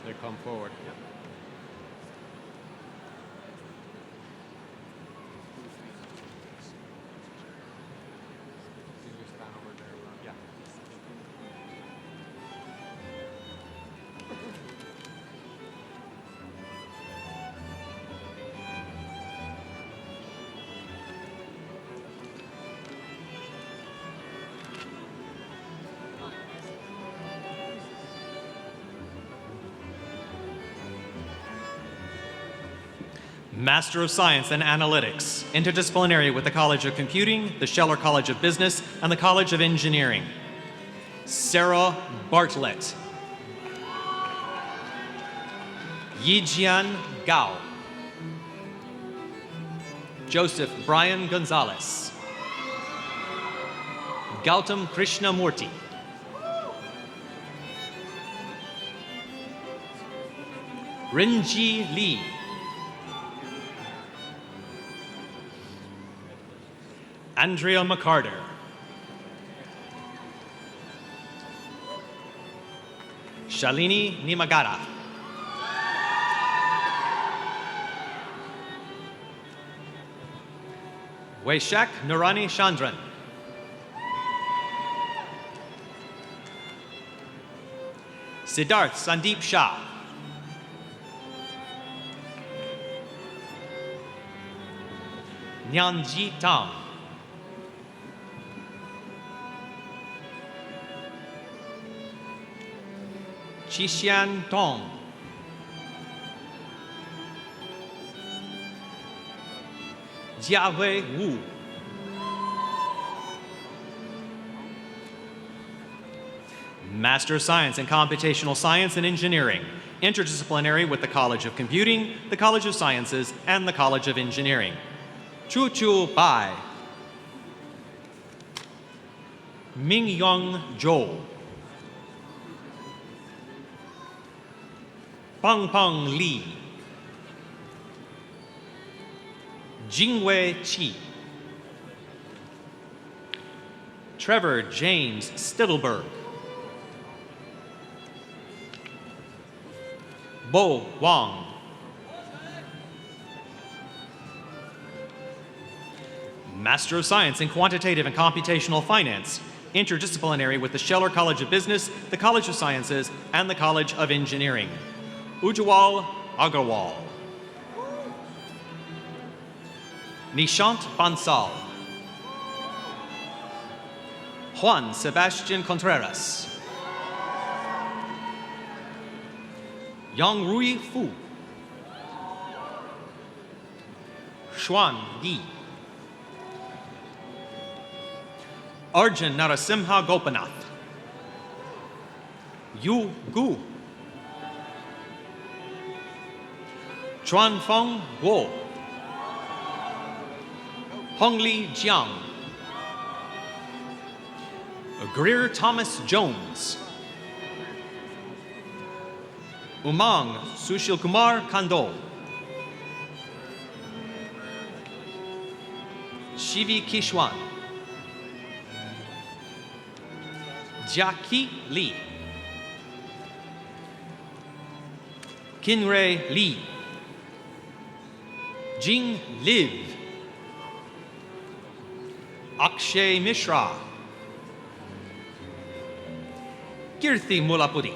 They come forward.
Master of Science in Analytics, interdisciplinary with the College of Computing, the Scheller College of Business, and the College of Engineering. Sarah Bartlett. Yijian Gao. Joseph Brian Gonzalez. Gautam Krishnamurti. Rinji Lee. Andrea McCarter. Shalini Nimagara. Waishak Nurani Chandran. Siddharth Sandeep Shah. Nyanji Tang. Chishian Tong. Jiawei Wu. Master of Science in Computational Science and Engineering, interdisciplinary with the College of Computing, the College of Sciences, and the College of Engineering. Chu Chu Bai. Ming Yong Zhou. Peng Peng Li. Jingwei Qi. Trevor James Stittelberg. Bo Wang. Master of Science in Quantitative and Computational Finance, interdisciplinary with the Scheller College of Business, the College of Sciences, and the College of Engineering. Ujwal Agarwal. Nishant Bansal. Juan Sebastian Contreras. Yang Rui Fu. Xuan Yi. Arjun Narasimha Gopinath. Yu Gu. Chuanfeng Guo. Hongli Jiang. Greer Thomas Jones. Umang Sushil Kumar Kandol. Shivi Kishwan. Jiaqi Li. Kinrei Li. Jing Liv. Akshay Mishra. Kirti Mulapudi.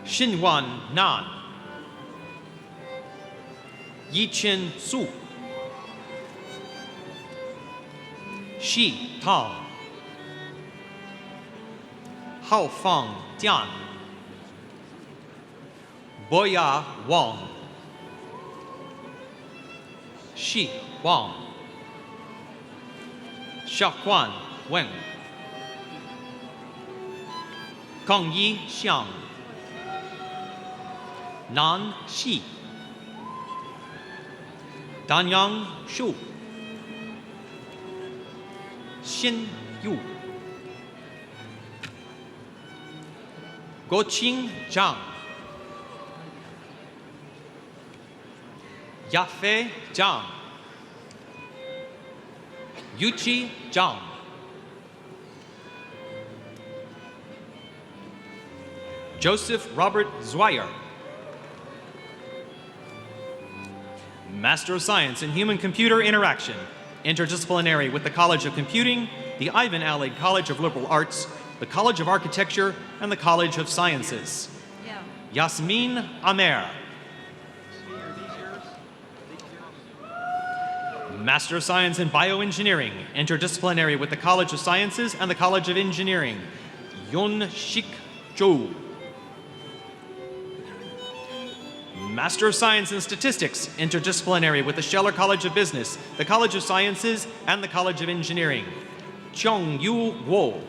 Xinwan Nan. Yichin Su. Shi Tang. Haofang Tian. Boya Wang. Shi Wang. Xiaoquan Wen. Kangyi Xiang. Nan Xi. Danyang Shu. Xin Yu. Goqing Zhang. Yafei Zhang. Yuqi Zhang. Joseph Robert Zweyer. Master of Science in Human-Computer Interaction, interdisciplinary with the College of Computing, the Ivan Allig College of Liberal Arts, the College of Architecture, and the College of Sciences. Yasmin Amer. Master of Science in Bioengineering, interdisciplinary with the College of Sciences and the College of Engineering. Yun Shik Zhou. Master of Science in Statistics, interdisciplinary with the Scheller College of Business, the College of Sciences, and the College of Engineering, Cheong-Yu Wo.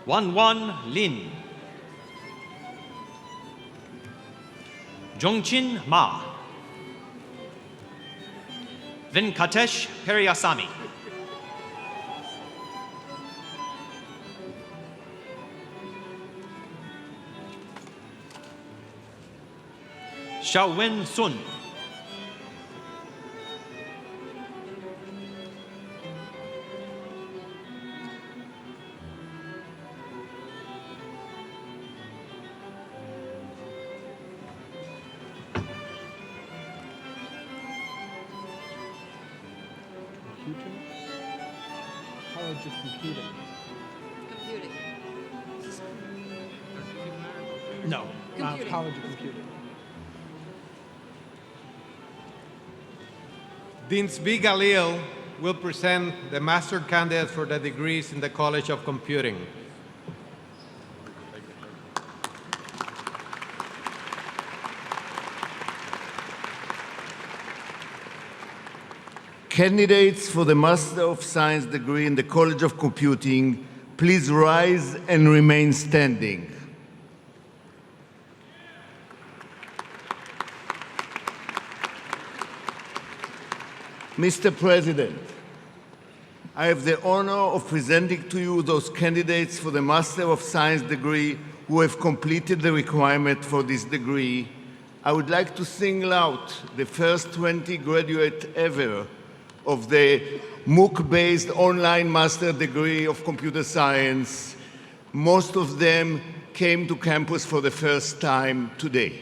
Wan Lin. Jongchin Ma. Venkatesh Periyasamy. Xiaowen Sun.
College of Computing. No, College of Computing.
Dean Zvi Galil will present the master candidates for the degrees in the College of Computing.
Candidates for the Master of Science degree in the College of Computing, please rise and remain standing. Mr. President, I have the honor of presenting to you those candidates for the Master of Science degree who have completed the requirement for this degree. I would like to single out the first 20 graduates ever of the MOOC-based online master degree of computer science. Most of them came to campus for the first time today.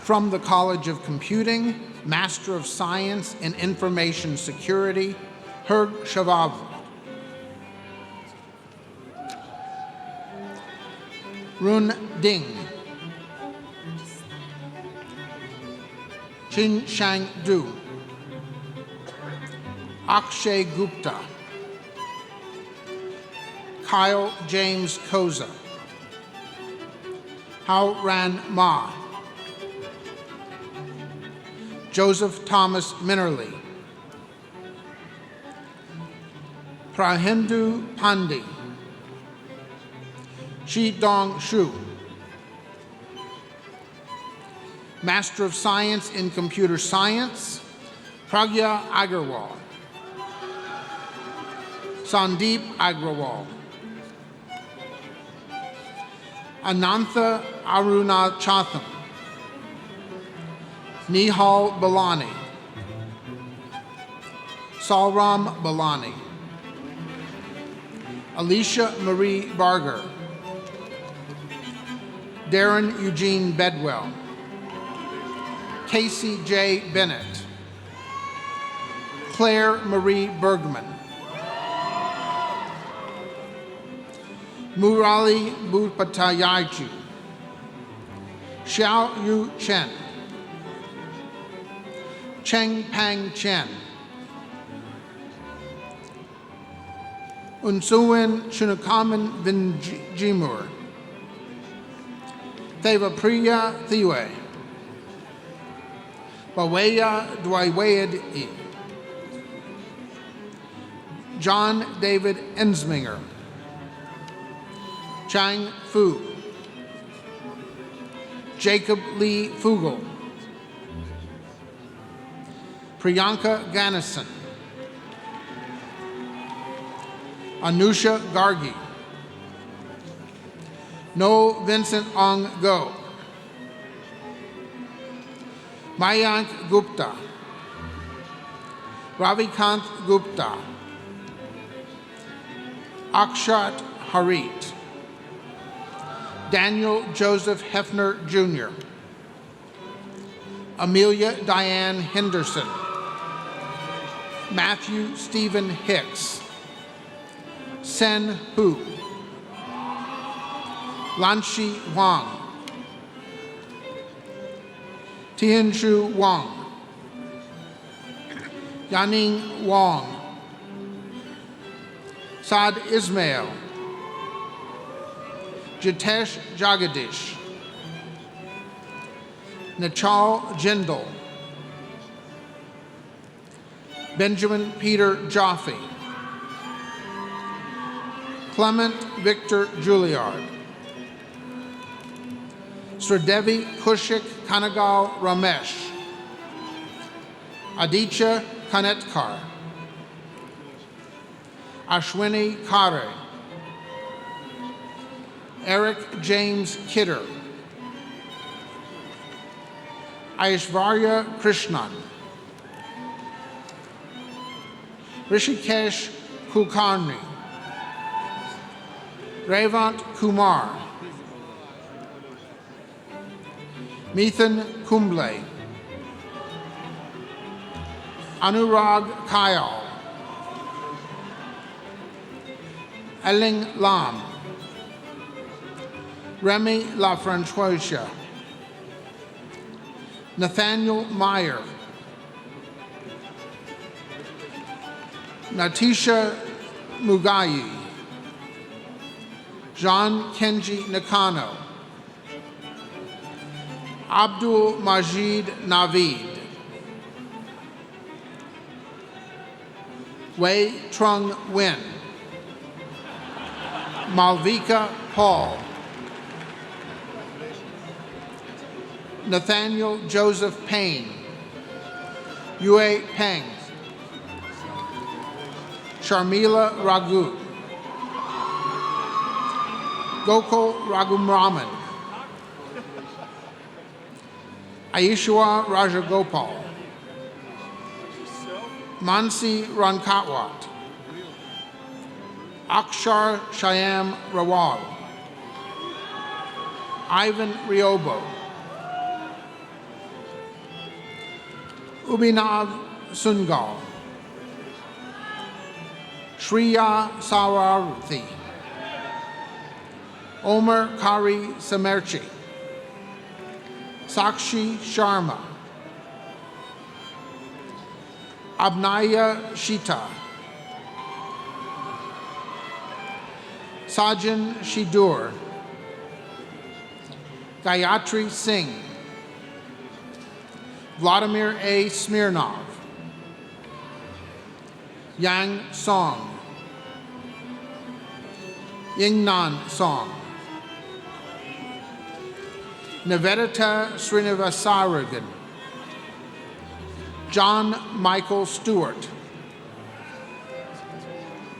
From the College of Computing, Master of Science in Information Security, Herg Shavav. Run Ding. Chin Shang Du. Akshay Gupta. Kyle James Koza. Hao Ran Ma. Joseph Thomas Minerly. Prahindu Pandey. Shi Dong Shu. Master of Science in Computer Science, Pragya Agarwal. Sandeep Agrawal. Anantha Arunachatham. Nihal Balani. Salram Balani. Alicia Marie Barger. Darren Eugene Bedwell. Casey J. Bennett. Claire Marie Bergman. Murali Bhupatayaji. Xiao Yu Chen. Cheng Pang Chen. Unsuin Chunukaman Vinjimur. Thevapriya Thiwe. Baweya Dwiwayed. John David Ensminger. Chang Fu. Jacob Lee Fugel. Priyanka Ganison. Anusha Gargi. No Vincent Ong Go. Mayank Gupta. Ravikant Gupta. Akshat Harit. Daniel Joseph Hefner Jr. Amelia Diane Henderson. Matthew Stephen Hicks. Sen Hu. Lanshi Wang. Tianshu Wang. Yaning Wang. Saad Ismail, Jitesh Jagadish, Nachal Jindal, Benjamin Peter Jaffe, Clement Victor Juilliard, Sridevi Kushik Kanagal Ramesh, Aditya Kanetkar, Ashwini Khare, Eric James Kidder, Aishvarya Krishnan, Rishikesh Kulkarni, Revant Kumar, Mithan Kumble, Anurag Kayal, Eling Lam, Remy Lafrancois, Nathaniel Meyer, Natisha Mugayi, Jean Kenji Nakano, Abdul Majid Naveed, Wei Trung Nguyen, Malvika Paul, Nathaniel Joseph Payne, Yue Peng, Sharmila Raghu, Gokul Raghumraman, Aishwa Rajagopal, Mansi Rankatwat, Akshar Shyam Rawal, Ivan Riobo, Ubinav Sungal, Shriya Sawarthi, Omer Kari Samerchi, Sakshi Sharma, Abnaya Shita, Sajan Shidur, Gayatri Singh, Vladimir A. Smirnov, Yang Song, Yingnan Song, Nivedita Srinivasaragan, John Michael Stewart,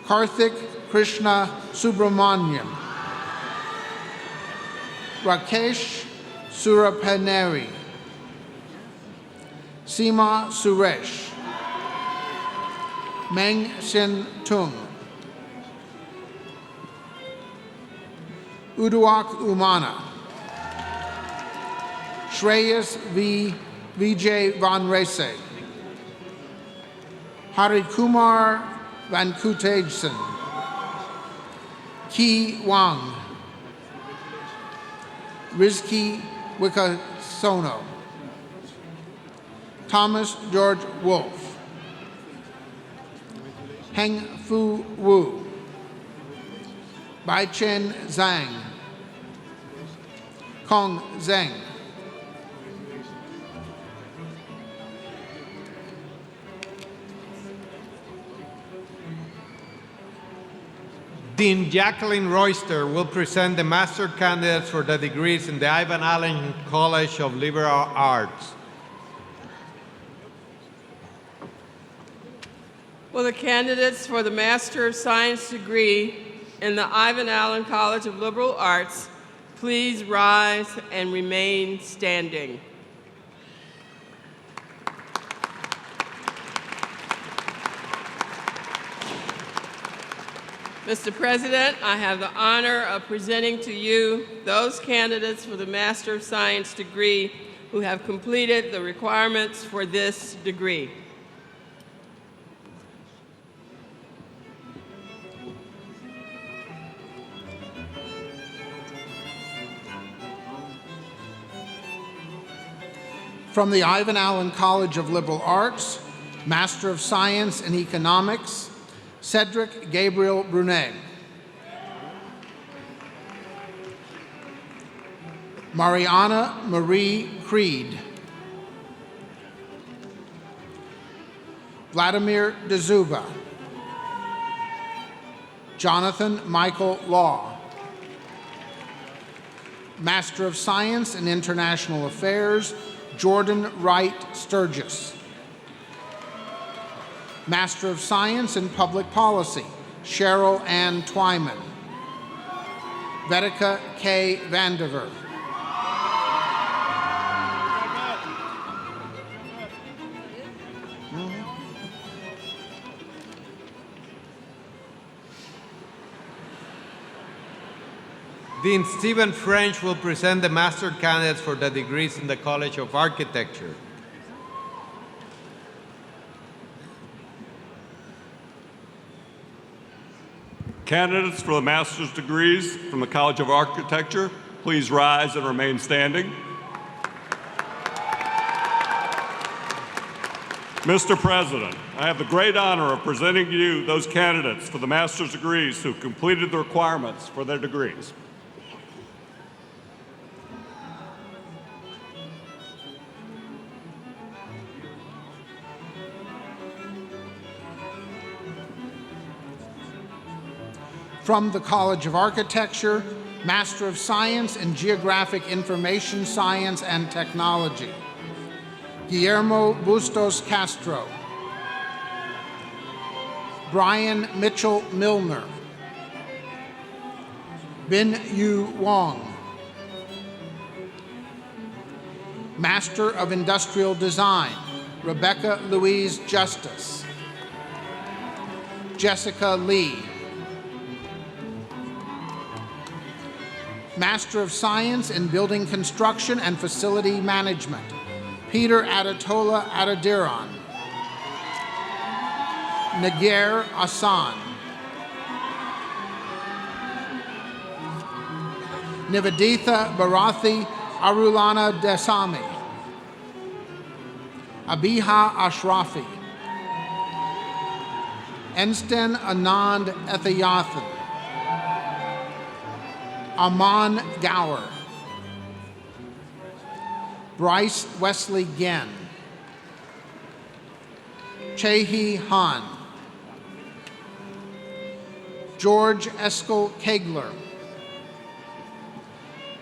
Karthik Krishna Subramaniam, Rakesh Surapaneri, Seema Suresh, Meng Sin Tung, Uduak Umana, Shreyas V. Vijay Van Rese, Harikumar Vankutejsen, Ki Wang, Rizki Wikasono, Thomas George Wolfe, Heng Fu Wu, Bai Chen Zhang, Kong Zheng,
Dean Jacqueline Royster will present the master candidates for the degrees in the Ivan Allen College of Liberal Arts.
Will the candidates for the Master of Science degree in the Ivan Allen College of Liberal Arts please rise and remain standing? Mr. President, I have the honor of presenting to you those candidates for the Master of Science degree who have completed the requirements for this degree.
From the Ivan Allen College of Liberal Arts, Master of Science in Economics, Cedric Gabriel Brunet. Mariana Marie Creed. Vladimir DeZuba. Jonathan Michael Law. Master of Science in International Affairs, Jordan Wright Sturgis. Master of Science in Public Policy, Cheryl Ann Twyman. Vedika K. Vandiver.
Dean Stephen French will present the master candidates for the degrees in the College of Architecture.
Candidates for the master's degrees from the College of Architecture, please rise and remain standing. Mr. President, I have the great honor of presenting to you those candidates for the master's degrees who completed the requirements for their degrees.
From the College of Architecture, Master of Science in Geographic Information Science and Technology, Guillermo Bustos Castro. Brian Mitchell Milner. Bin Yu Wong. Master of Industrial Design, Rebecca Louise Justice. Jessica Lee. Master of Science in Building Construction and Facility Management, Peter Adetola Adadiran. Naguer Asan. Niveditha Bharathi Arulana Desami. Abiha Ashrafi. Ensten Anand Ethayathan. Aman Gower. Bryce Wesley Genn. Chehi Han. George Eskel Kegler.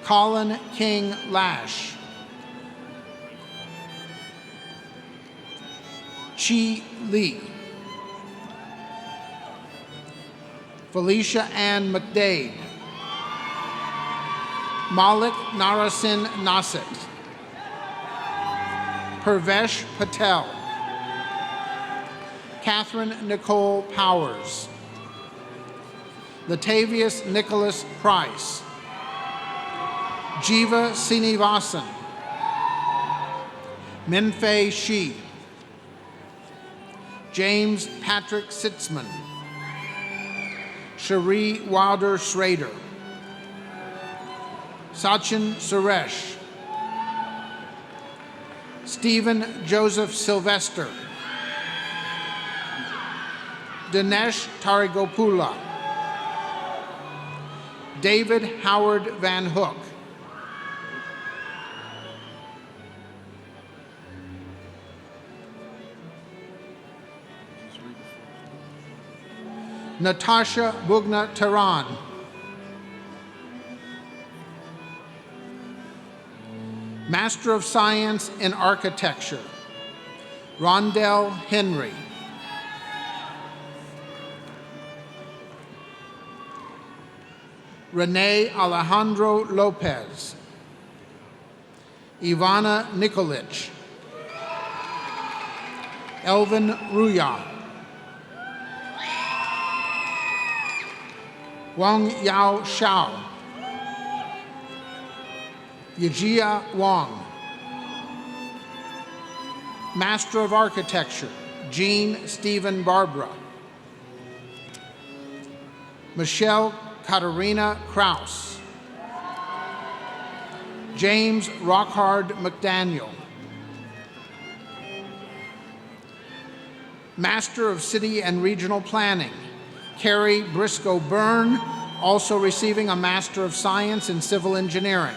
Colin King Lash. Chi Lee. Felicia Ann McDade. Malik Narasin Nasset. Pervesh Patel. Catherine Nicole Powers. Latavius Nicholas Price. Jiva Sinivasan. Minfei Shi. James Patrick Sitzman. Cherie Wilder Schrader. Sachin Suresh. Stephen Joseph Sylvester. Dinesh Tarigopula. David Howard Van Hook. Natasha Bugna Tehran. Master of Science in Architecture, Rondell Henry. Rene Alejandro Lopez. Ivana Nikolic. Elvin Ruya. Wang Yao Shao. Yajia Wang. Master of Architecture, Jean Stephen Barbara. Michelle Katarina Kraus. James Rockhard McDaniel. Master of City and Regional Planning, Carrie Briscoe Byrne, also receiving a Master of Science in Civil Engineering.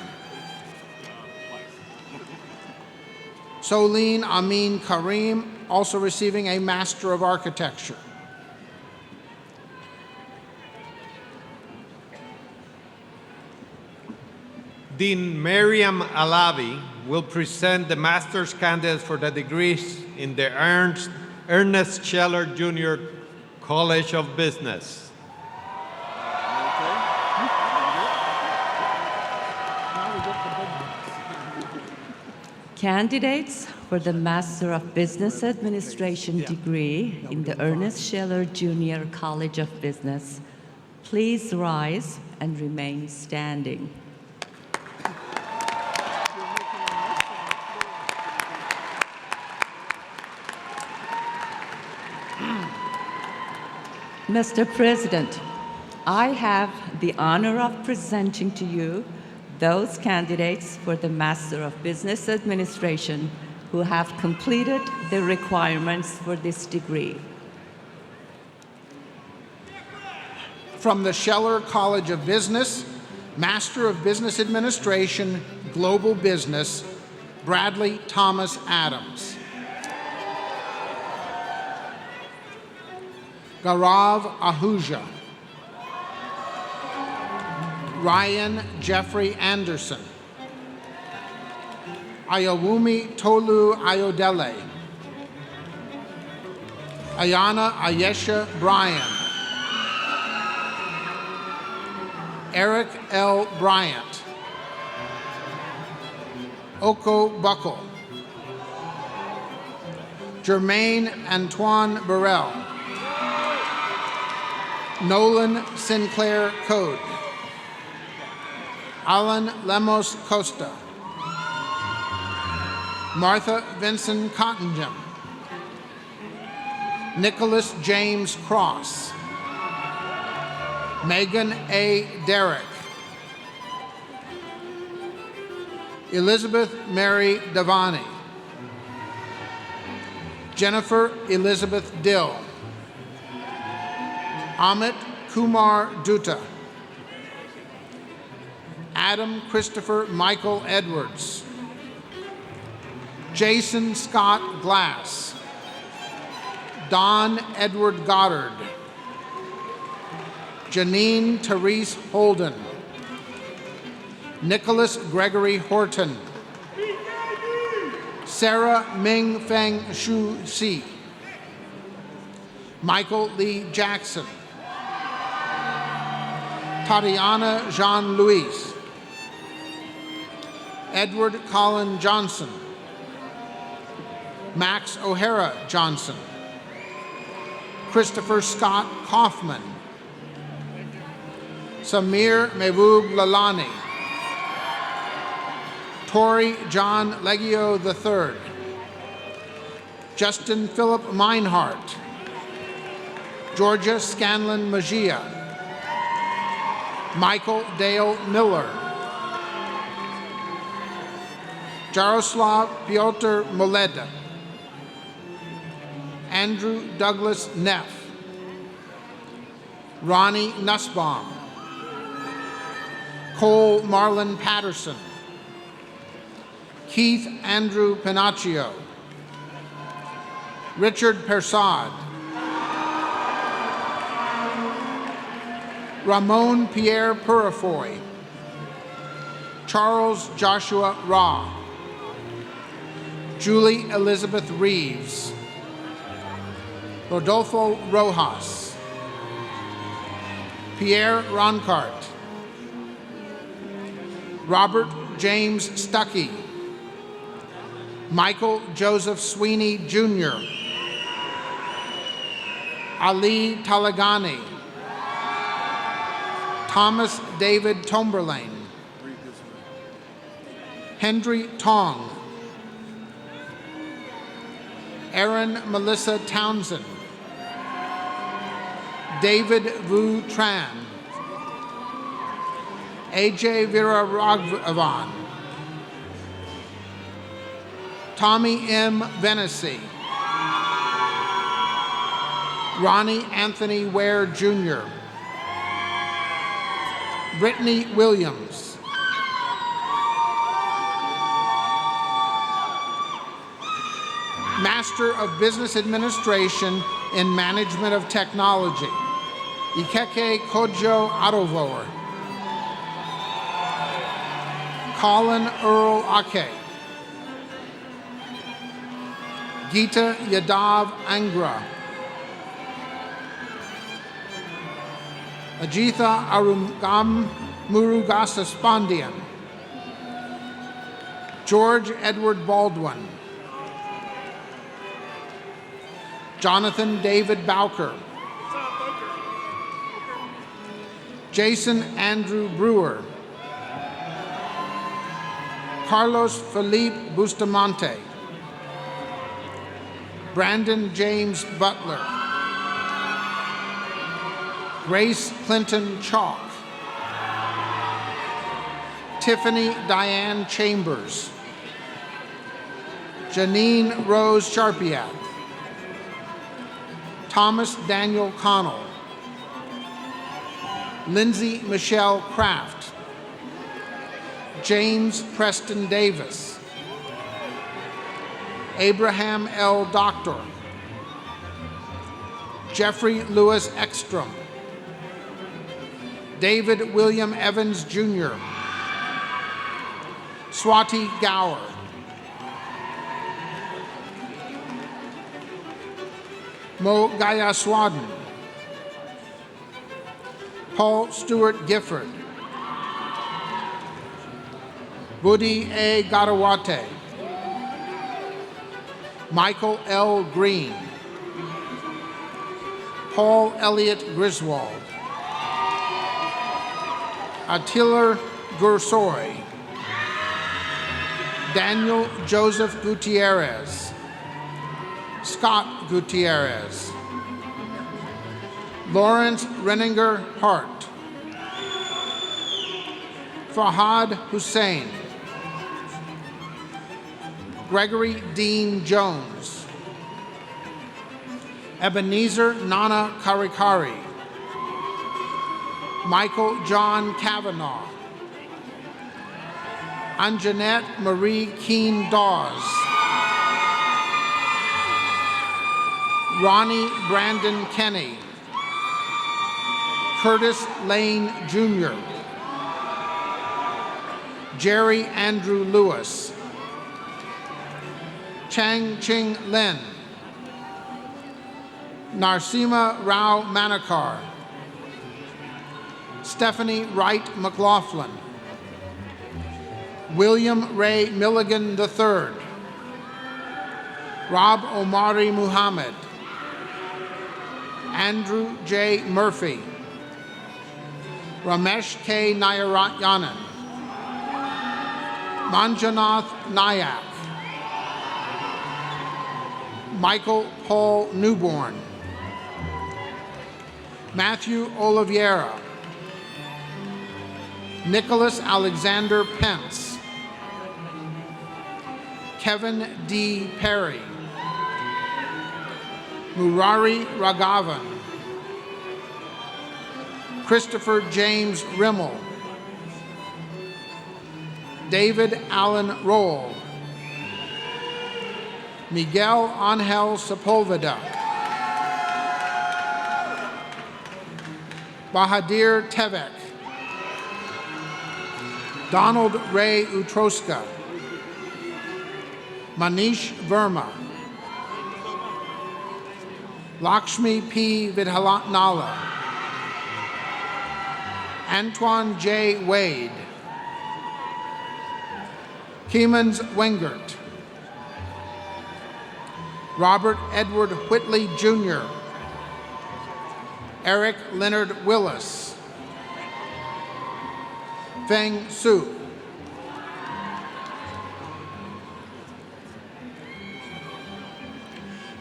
Soline Amin Karim, also receiving a Master of Architecture.
Dean Mariam Alavi will present the master's candidates for the degrees in the Ernest Scheller Jr. College of Business.
Candidates for the Master of Business Administration degree in the Ernest Scheller Jr. College of Business, please rise and remain standing. Mr. President, I have the honor of presenting to you those candidates for the Master of Business Administration who have completed the requirements for this degree.
From the Scheller College of Business, Master of Business Administration, Global Business, Bradley Thomas Adams. Gaurav Ahuja. Ryan Jeffrey Anderson. Ayowumi Tolu Ayodele. Ayana Ayesha Bryan. Eric L. Bryant. Oko Buckle. Jermaine Antoine Burrell. Nolan Sinclair Code. Alan Lemos Costa. Martha Vincent Cottingham. Nicholas James Cross. Megan A. Derrick. Elizabeth Mary Devani. Jennifer Elizabeth Dill. Amit Kumar Dutta. Adam Christopher Michael Edwards. Jason Scott Glass. Don Edward Goddard. Janine Therese Holden. Nicholas Gregory Horton. Sarah Ming Feng Shu Si. Michael Lee Jackson. Tatiana Jean-Louis. Edward Colin Johnson. Max O'Hara Johnson. Christopher Scott Kaufman. Samir Mehboob Lalani. Torrey John Leggio III. Justin Philip Meinhardt. Georgia Scanlon Mejia. Michael Dale Miller. Jaroslav Piotr Moleda. Andrew Douglas Neff. Ronnie Nussbaum. Cole Marlon Patterson. Keith Andrew Pinacchio. Richard Persad. Ramon Pierre Purifoy. Charles Joshua Raw. Julie Elizabeth Reeves. Rodolfo Rojas. Pierre Roncart. Robert James Stuckey. Michael Joseph Sweeney Jr. Ali Talagani. Thomas David Tomberlane. Hendry Tong. Erin Melissa Townsend. David Vu Tran. AJ Vera Raghavan. Tommy M. Vennessy. Ronnie Anthony Ware Jr., Brittany Williams, Master of Business Administration in Management of Technology, Ikeke Kojo Arovoer, Colin Earl Ake, Gita Yadav Angra, Ajitha Arungam Murugasaspandian, George Edward Baldwin, Jonathan David Bowker, Jason Andrew Brewer, Carlos Felipe Bustamante, Brandon James Butler, Grace Clinton Chalk, Tiffany Diane Chambers, Janine Rose Sharpiak, Thomas Daniel Connell, Lindsay Michelle Kraft, James Preston Davis, Abraham L. Doctor, Jeffrey Lewis Ekstrom, David William Evans Jr., Swati Gower, Mo Gayaswadan, Paul Stewart Gifford, Budi A. Garawate, Michael L. Green, Paul Elliott Griswold, Attila Gursoy, Daniel Joseph Gutierrez, Scott Gutierrez, Lawrence Renninger Hart, Fahad Hussein, Gregory Dean Jones, Ebenezer Nana Karikari, Michael John Kavanaugh, Anjanette Marie Keene Dawes, Ronnie Brandon Kenny, Curtis Lane Jr., Jerry Andrew Lewis, Chang Ching Lin, Narsima Rao Manakar, Stephanie Wright McLaughlin, William Ray Milligan III, Rob Omari Muhammad, Andrew J. Murphy, Ramesh K. Nayarayanan, Manjanath Nayak, Michael Paul Newborn, Matthew Oliveira, Nicholas Alexander Pence, Kevin D. Perry, Murari Raghavan, Christopher James Rimmel, David Allen Roll, Miguel Angel Sepulveda, Bahadir Tevek, Donald Ray Utroska, Manish Verma, Lakshmi P. Vidhalanala, Antoine J. Wade, Keemans Wengert, Robert Edward Whitley Jr., Eric Leonard Willis, Feng Su,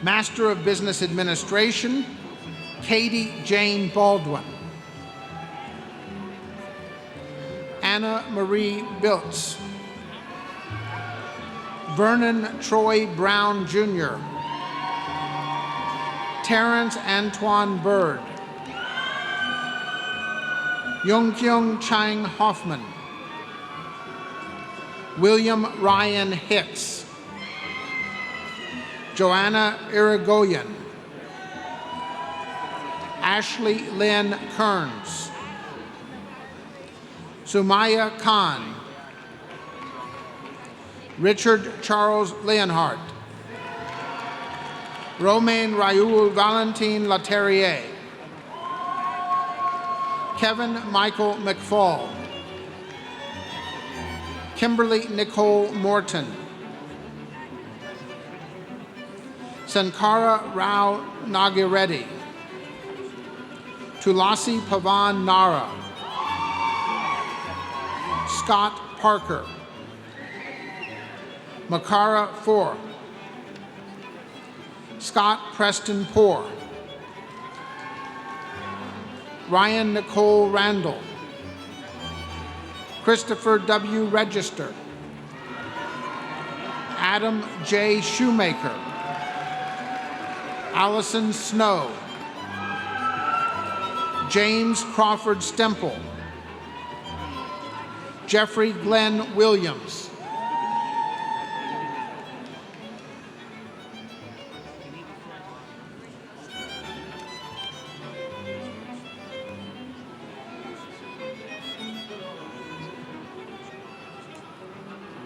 Master of Business Administration, Katie Jane Baldwin, Anna Marie Biltz, Vernon Troy Brown Jr., Terrence Antoine Bird, Yongkyung Chang Hoffman, William Ryan Hicks, Joanna Irigoyen, Ashley Lynn Kearns, Sumaya Khan, Richard Charles Leonhardt, Romain Raoul Valentin Laterrier, Kevin Michael McFall, Kimberly Nicole Morton, Sankara Rao Nagireddy, Tulasi Pavan Nara, Scott Parker, Makara Four, Scott Preston Poore, Ryan Nicole Randall, Christopher W. Register, Adam J. Shoemaker, Allison Snow, James Crawford Stemple, Jeffrey Glenn Williams,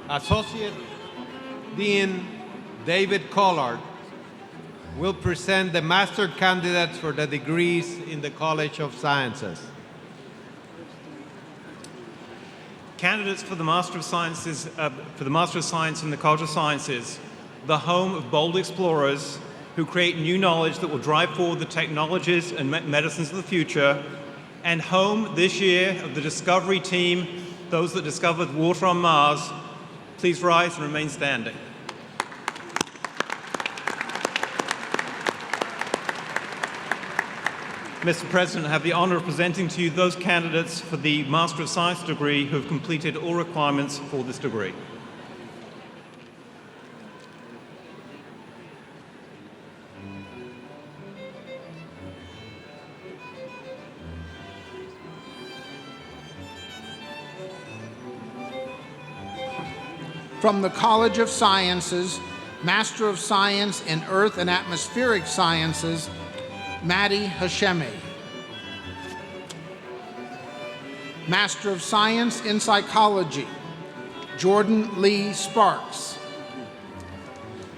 Associate Dean David Collard will present the master candidates for the degrees in the College of Sciences.
Candidates for the Master of Sciences, for the Master of Science in the College of Sciences, the home of bold explorers who create new knowledge that will drive forward the technologies and medicines of the future, and home this year of the Discovery team, those that discovered water on Mars. Please rise and remain standing. Mr. President, I have the honor of presenting to you those candidates for the Master of Science degree who have completed all requirements for this degree.
From the College of Sciences, Master of Science in Earth and Atmospheric Sciences, Maddie Hashemi. Master of Science in Psychology, Jordan Lee Sparks.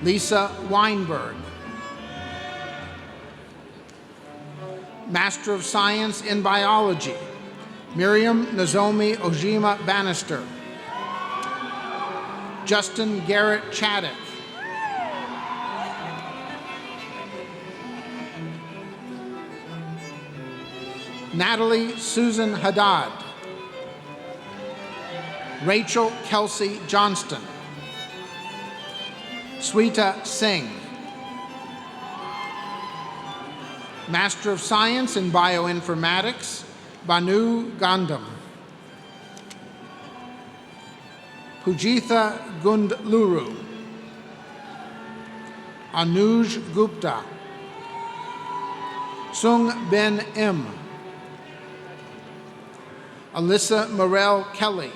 Lisa Weinberg. Master of Science in Biology, Miriam Nozomi Ojima Bannister. Justin Garrett Chaddock. Natalie Susan Haddad. Rachel Kelsey Johnston. Sweta Singh. Master of Science in Bioinformatics, Banu Gandham. Pujitha Gundluru. Anuj Gupta. Sung Ben M. Alyssa Morel Kelly.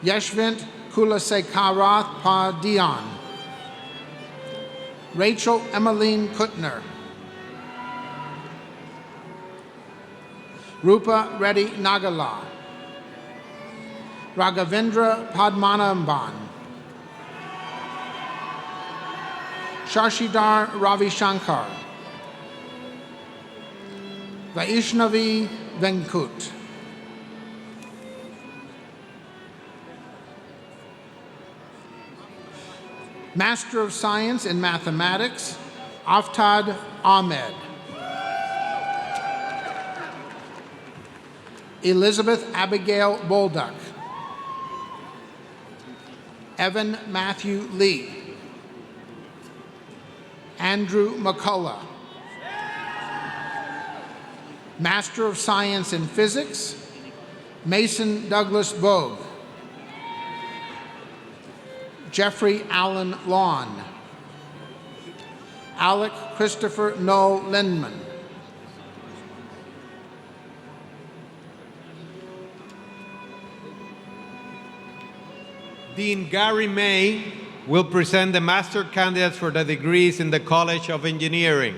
Yeshvant Kulasekarath Padian. Rachel Emmeline Kuttner. Rupa Reddy Nagala. Raghavendra Padmanabhan. Shashidhar Ravi Shankar. Vaishnavi Venkut. Master of Science in Mathematics, Aftad Ahmed. Elizabeth Abigail Bolduck. Evan Matthew Lee. Andrew McCullough. Master of Science in Physics, Mason Douglas Bogue. Jeffrey Allen Lawn. Alec Christopher Noel Lindman.
Dean Gary May will present the master candidates for the degrees in the College of Engineering.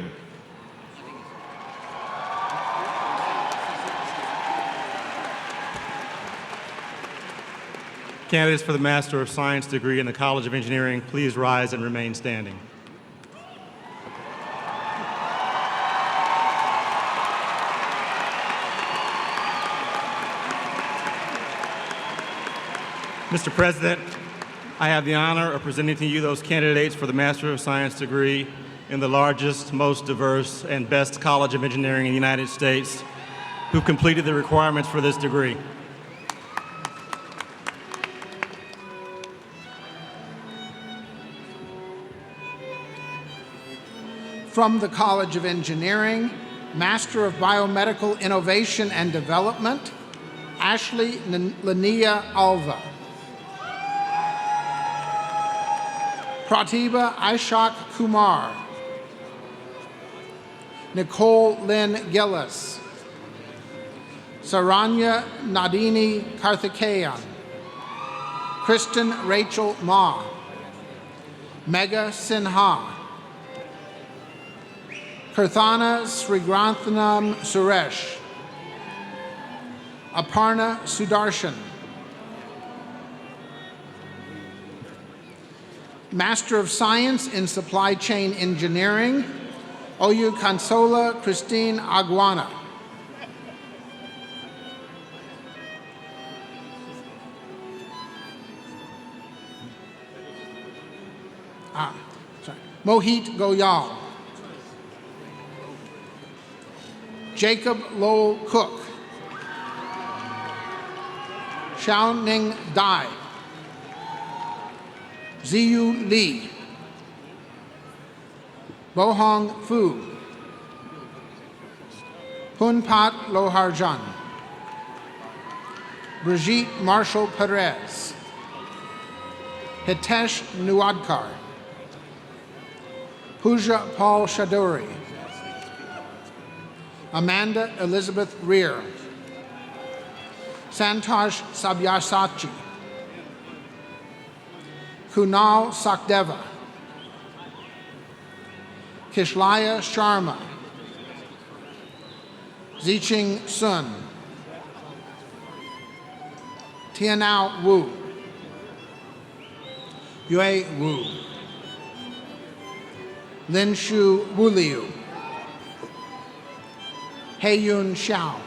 Candidates for the Master of Science degree in the College of Engineering, please rise and remain standing. Mr. President, I have the honor of presenting to you those candidates for the Master of Science degree in the largest, most diverse, and best College of Engineering in the United States who completed the requirements for this degree.
From the College of Engineering, Master of Biomedical Innovation and Development, Ashley Linnea Alva. Pratibha Ishak Kumar. Nicole Lynn Gillis. Saranya Nadini Karthikeyan. Kristen Rachel Ma. Megha Sinha. Kirthana Srigranthanam Suresh. Aparna Sudarshan. Master of Science in Supply Chain Engineering, Oyu Consola Christine Aguana. Mohit Goyal. Jacob Lowell Cook. Xiaoning Dai. Ziyu Li. Bohong Fu. Punpat Loharjan. Brigitte Marshall Perez. Hitesh Nuadkar. Pooja Paul Shaduri. Amanda Elizabeth Rear. Santosh Sabyasachi. Kunal Sakdeva. Kishlaya Sharma. Ziching Sun. Tianao Wu. Yue Wu. Linshu Wuliu. Heiyun Xiao.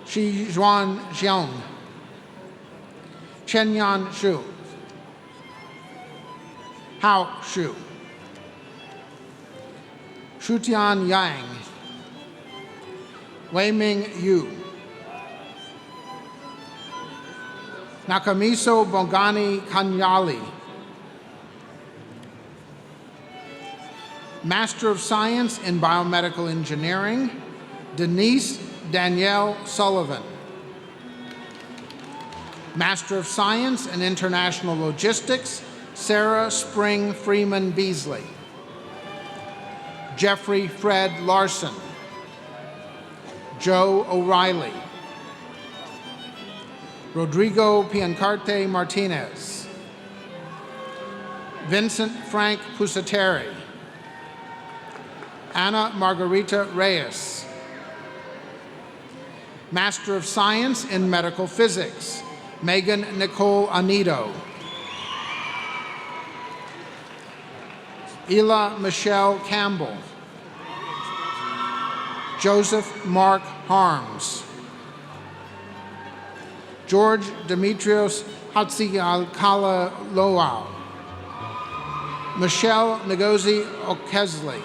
Shizhuan Xiong. Chenyan Shu. Hao Shu. Shutian Yang. Weiming Yu. Nakamiso Bongani Kanyali. Master of Science in Biomedical Engineering, Denise Danielle Sullivan. Master of Science in International Logistics, Sarah Spring Freeman Beasley. Jeffrey Fred Larson. Joe O'Reilly. Rodrigo Piancarte Martinez. Vincent Frank Pusateri. Anna Margarita Reyes. Master of Science in Medical Physics, Megan Nicole Anido. Ela Michelle Campbell. Joseph Mark Harms. George Demetrios Hatzialkala Loau. Michelle Ngozi Okesley.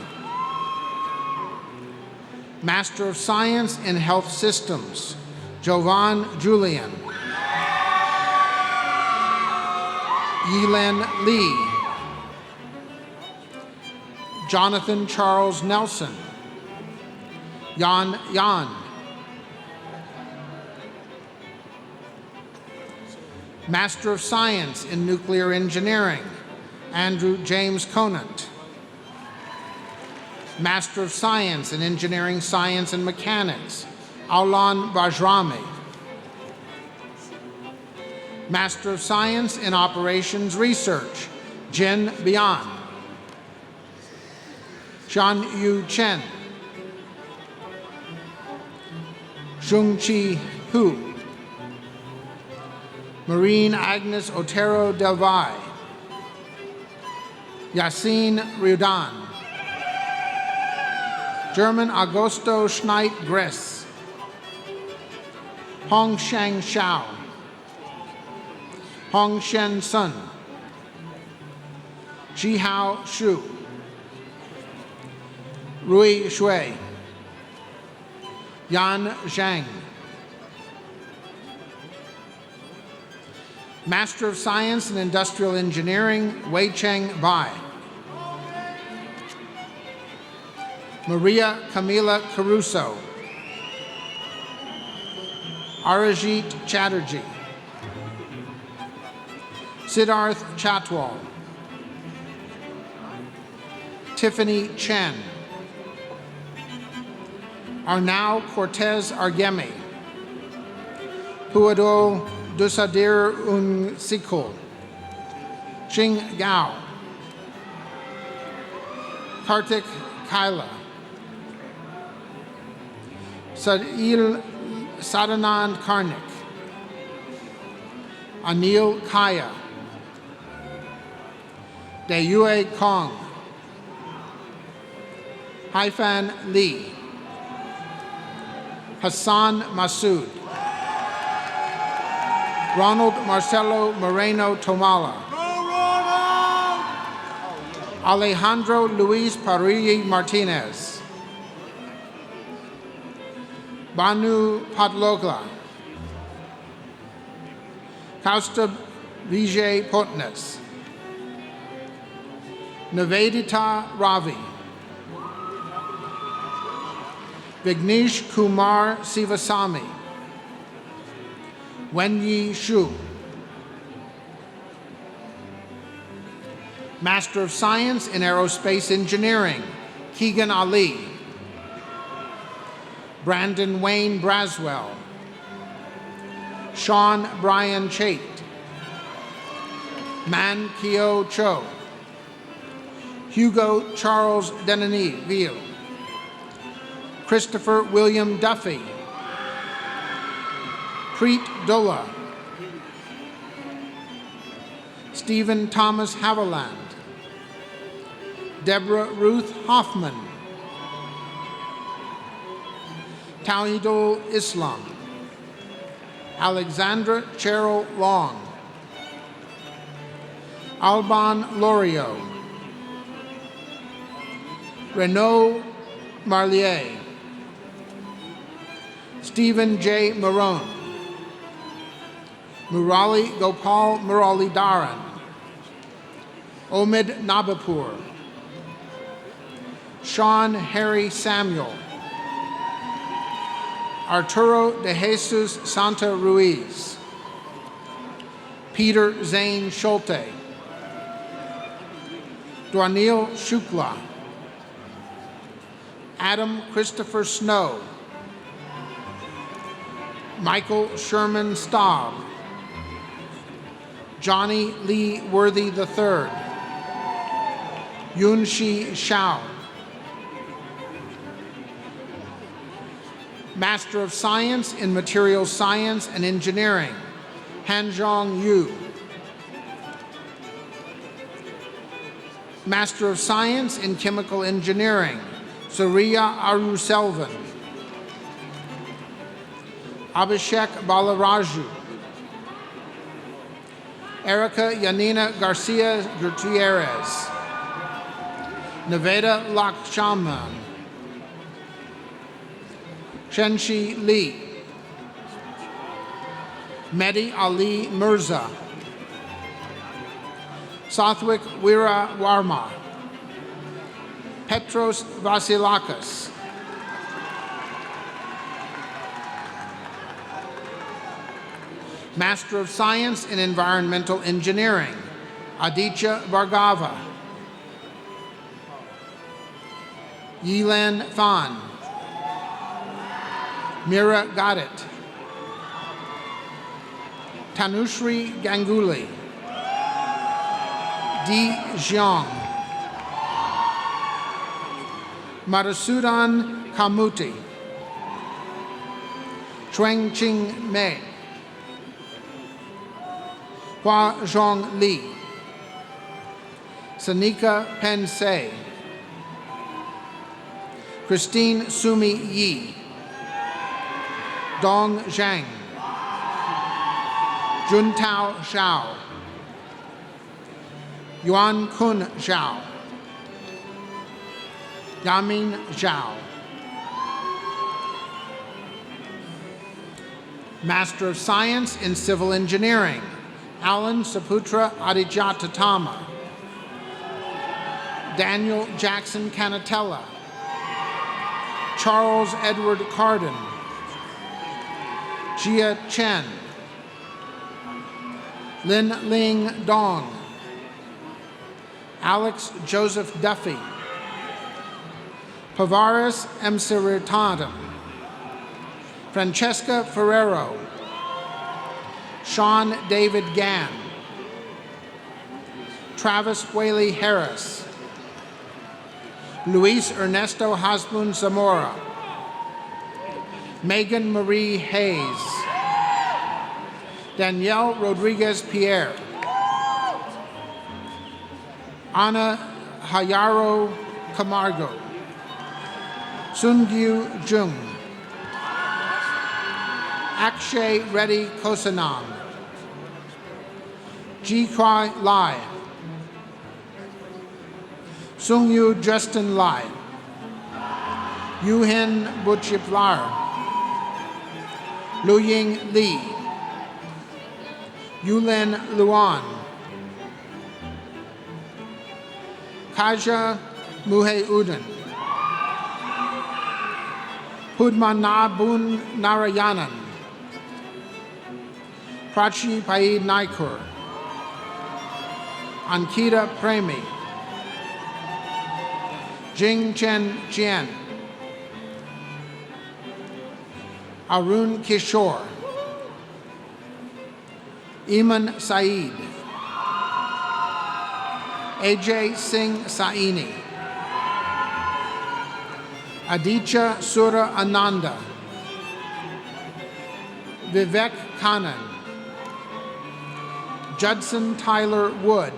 Master of Science in Health Systems, Jovan Julian. Yilen Lee. Jonathan Charles Nelson. Yan Yan. Master of Science in Nuclear Engineering, Andrew James Conant. Master of Science in Engineering, Science, and Mechanics, Aulan Bajrami. Master of Science in Operations Research, Jin Bian. Zhan Yu Chen. Zhongqi Hu. Marine Agnes Otero Del Valle. Yassine Riudan. German Augusto Schneid Gress. Hong Sheng Shao. Hong Shen Sun. Jihao Shu. Rui Shui. Yan Zhang. Master of Science in Industrial Engineering, Wei Cheng Bai. Maria Camila Caruso. Arijit Chatterjee. Siddharth Chatwal. Tiffany Chen. Arnau Cortez Argemi. Puado Dusadir Unsikul. Jing Gao. Kartik Kaila. Sadanand Karnik. Anil Kaya. Deyue Kong. Haifan Lee. Hassan Masood. Ronald Marcelo Moreno Tomala. Alejandro Luis Parrilli Martinez. Banu Patlogla. Kaustubh Vijay Potnes. Nivedita Ravi. Vignesh Kumar Sivasamy. Wenyi Shu. Master of Science in Aerospace Engineering, Keegan Ali. Brandon Wayne Braswell. Sean Brian Chait. Man Kyo Cho. Hugo Charles Denonville. Christopher William Duffy. Preet Dullah. Stephen Thomas Haviland. Deborah Ruth Hoffman. Tawhidul Islam. Alexandra Cheryl Long. Alban Lorio. Renaud Marlier. Stephen J. Marone. Murali Gopal Muralidharan. Omid Nabapur. Sean Harry Samuel. Arturo de Jesus Santa Ruiz. Peter Zane Schulte. Dwanil Shukla. Adam Christopher Snow. Michael Sherman Staub. Johnny Lee Worthy III. Yunshi Shao. Master of Science in Materials Science and Engineering, Hanzhong Yu. Master of Science in Chemical Engineering, Surya Aruselvan. Abhishek Balaraju. Erica Yanina Garcia Gutierrez. Nevada Lakshaman. Shenshi Lee. Mehdi Ali Mirza. Sathwik Weera Warma. Petros Vasilakis. Master of Science in Environmental Engineering, Aditya Bhargava, Yilan Fan, Mira Gadet, Tanushri Ganguly, Di Jiang, Madhusudan Kamuti, Chuang Ching Mei, Hua Zhong Li, Sanika Pensei, Christine Sumi Yi, Dong Zhang, Juntao Zhao, Yuan Kun Zhao, Yamin Zhao. Master of Science in Civil Engineering, Alan Saputra Adijatatama, Daniel Jackson Canatella, Charles Edward Carden, Jia Chen, Lin Ling Dong, Alex Joseph Duffy, Pavaris Msiritadam, Francesca Ferrero, Sean David Gann, Travis Whaley Harris, Luis Ernesto Hasbun Zamora, Megan Marie Hayes, Danielle Rodriguez Pierre, Ana Hayaro Camargo, Sungyu Jung, Akshay Reddy Kosanam, Ji Kwai Lai, Sungyu Justin Lai, Yuhin Butchiplar, Luying Li, Yulin Luan, Kaja Muhe Udin, Pudmanabun Narayanan, Prachi Pai Naikur, Ankita Premi, Jing Chen Jian, Arun Kishore, Iman Saeed, AJ Singh Saini, Aditya Sura Ananda, Vivek Kanan, Judson Tyler Wood,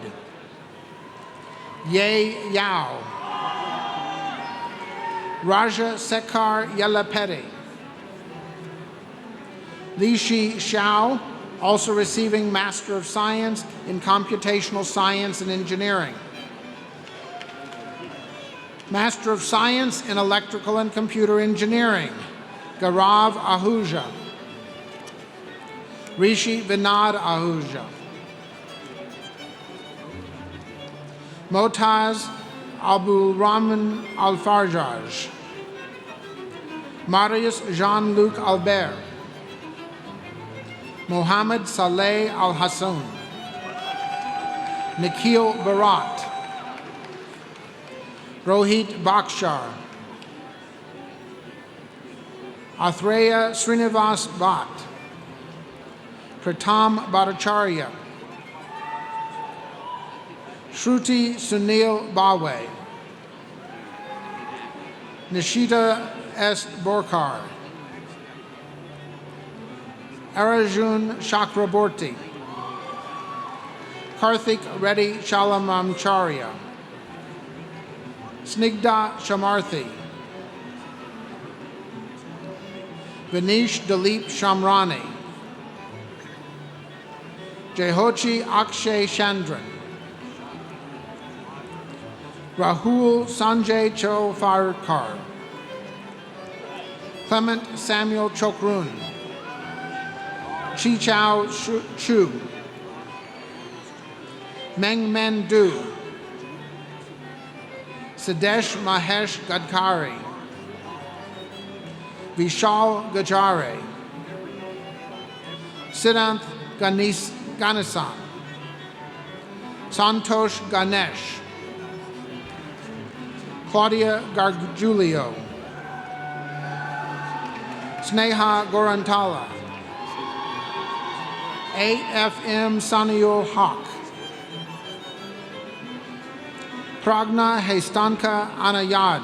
Ye Yao, Raja Sekar Yelapeti, Lishi Xiao, also receiving Master of Science in Computational Science and Engineering. Master of Science in Electrical and Computer Engineering, Gaurav Ahuja, Rishi Vinod Ahuja, Motaz Abul Rahman Al Farjaj, Marius Jean-Luc Albert, Mohammed Saleh Al Hassoun, Nikhil Barat, Rohit Bakshar, Athreya Srinivas Bhatt, Pratam Bhattacharya, Shruti Sunil Bawe, Nishita S. Borkar, Arjun Chakraborty, Karthik Reddy Chalamamcharya, Snigdha Shamarthi, Vinish Dilip Shamrani, Jehochi Akshay Chandran, Rahul Sanjay Chofarkar, Clement Samuel Chokrun, Chi Chao Chu, Meng Men Du, Sidesh Mahesh Gadkari, Vishal Gajare, Siddhanth Ganesan, Santosh Ganesh, Claudia Gargiulio, Sneha Gorantala, AFM Saniul Haq, Pragna Hestanka Anayad,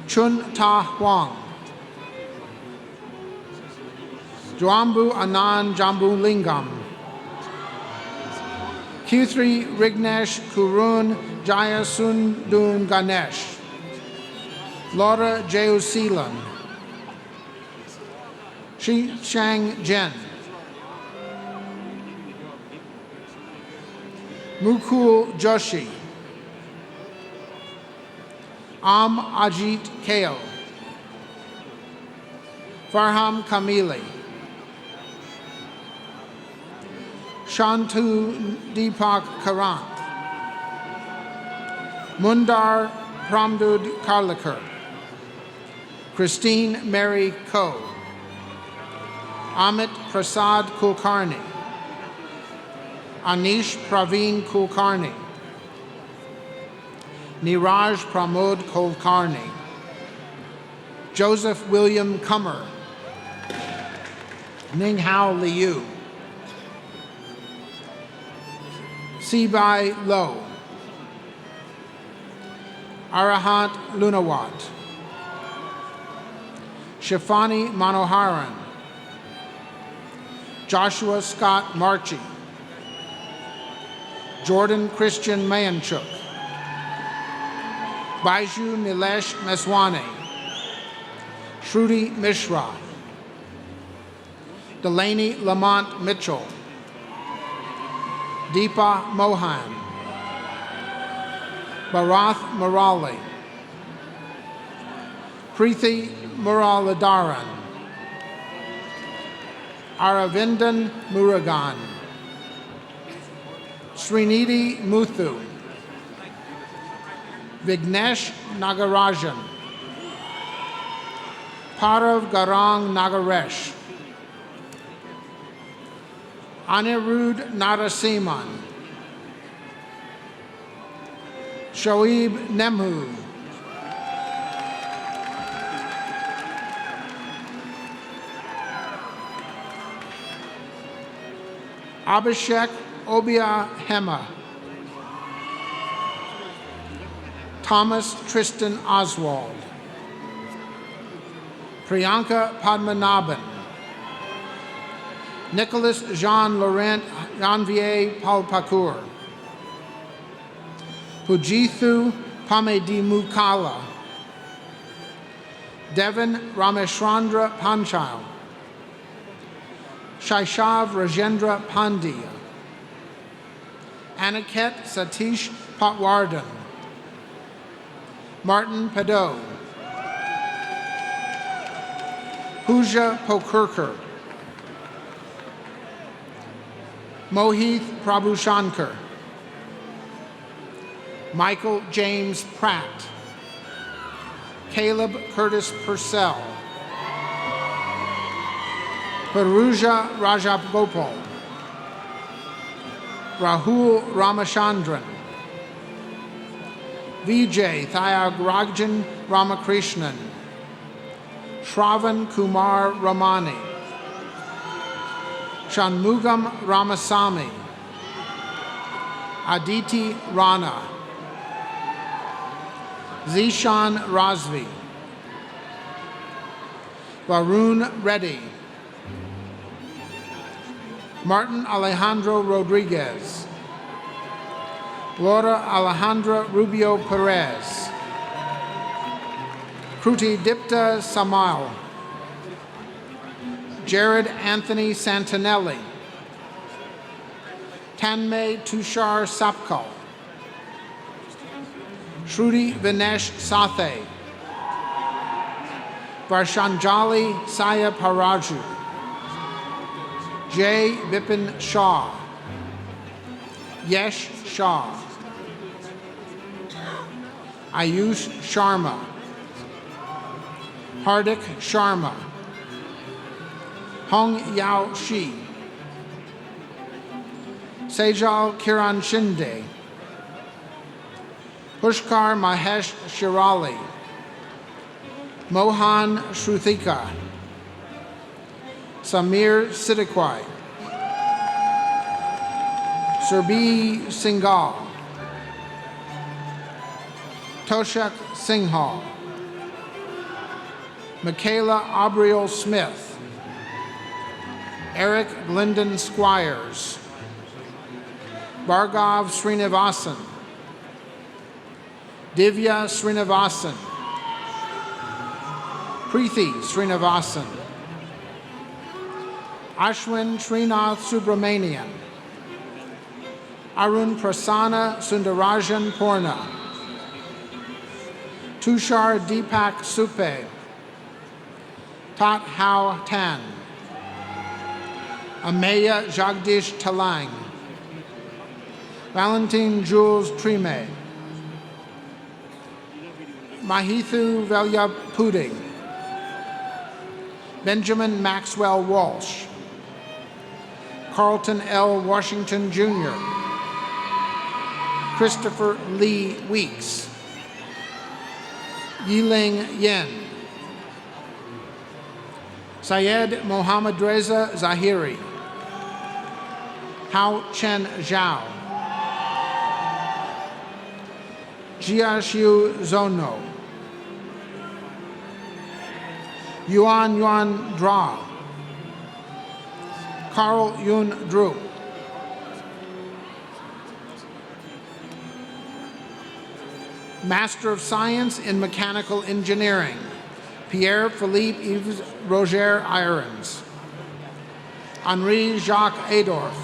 Chun Ta Huang, Joambu Anand Jambu Lingam, Q3 Rignesh Kurun Jaya Sundun Ganesh, Laura Jeusilan, Shi Shang Jen, Mukul Joshi, Am Ajit Keo, Farham Kamili, Shantu Deepak Karant, Mundar Pramdud Karlikar, Christine Mary Ko, Amit Prasad Kulkarni, Anish Praveen Kulkarni, Niraj Pramod Kulkarni, Joseph William Kummer, Ninghao Liu, Sibai Lo, Arahant Lunawat, Shafani Manoharan, Joshua Scott Marchi, Jordan Christian Mayanchuk, Baiju Nilesh Meswane, Shruti Mishra, Delaney Lamont Mitchell, Deepa Mohan, Bharath Murali, Preeti Muralidharan, Aravindan Murugan, Srinidhi Muthu, Vignesh Nagarajan, Parav Garang Nagaresh, Anirudh Narasimhan, Shoaib Nemhu, Abhishek Obia Hema, Thomas Tristan Oswald, Priyanka Padmanabhan, Nicholas Jean Laurent Janvier Palpakur, Pujithu Pamedimukala, Devin Rameshrandra Panchal, Shaishav Rajendra Pandya, Aniket Satish Patwardhan, Martin Padot, Pooja Pokurkar, Mohith Prabhushankar, Michael James Pratt, Caleb Curtis Purcell, Paruja Rajagopal, Rahul Ramachandran, Vijay Thyagarajan Ramakrishnan, Shravan Kumar Ramani, Shanmugam Ramasamy, Aditi Rana, Zishan Razvi, Varun Reddy, Martin Alejandro Rodriguez, Laura Alejandra Rubio Perez, Kruti Dipta Samal, Jared Anthony Santinelli, Tanmay Tushar Sapkal, Shruti Vinesh Sathe, Varshanjali Saya Paraju, Jay Bipin Shah, Yesh Shah, Ayush Sharma, Hardik Sharma, Hong Yao Shi, Sejal Kiran Shinde, Pushkar Mahesh Shirali, Mohan Shruthika, Samir Siddiqui, Surbi Singhal, Toshak Singhal, Michaela Abriel Smith, Eric Glendon Squires, Bhargav Srinivasan, Divya Srinivasan, Preeti Srinivasan, Ashwin Srinath Subramanian, Arun Prasanna Sundarajan Purna, Tushar Deepak Supe, Tat Hao Tan, Ameya Jagdish Talang, Valentine Jules Trime, Mahithu Velayapudi, Benjamin Maxwell Walsh, Carlton L. Washington Jr., Christopher Lee Weeks, Yiling Yen, Syed Mohammad Reza Zahiri, Hao Chen Zhao, Jiaxiu Zono, Yuan Yuan Dra, Carl Yun Drew, Master of Science in Mechanical Engineering, Pierre-Philippe Yves Roger Irons, Henri Jacques Adorf,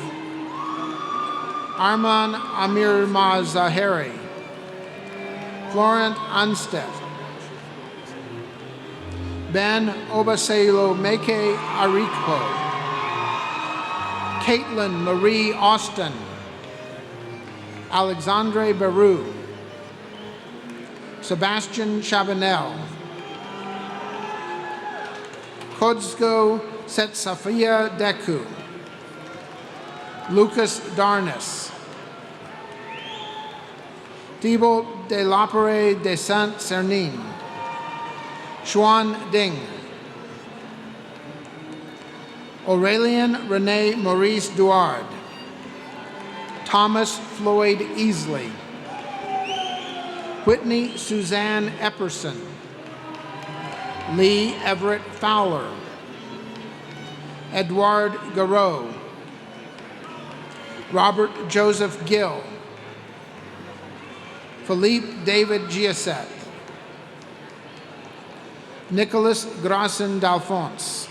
Arman Amir Mazaheri, Florent Anstedt, Ben Obaselo Meke Arikpo, Caitlin Marie Austin, Alexandre Beru, Sebastian Chabanel, Kodzko Setsafia Deku, Lucas Darnus, Thibault de Lapere de Saint-Cernin, Xuan Ding, Aurelien Rene Maurice Duard, Thomas Floyd Easley, Whitney Suzanne Epperson, Lee Everett Fowler, Edouard Garreau, Robert Joseph Gill, Philippe David Giaset, Nicholas Grassin d'Alphonse,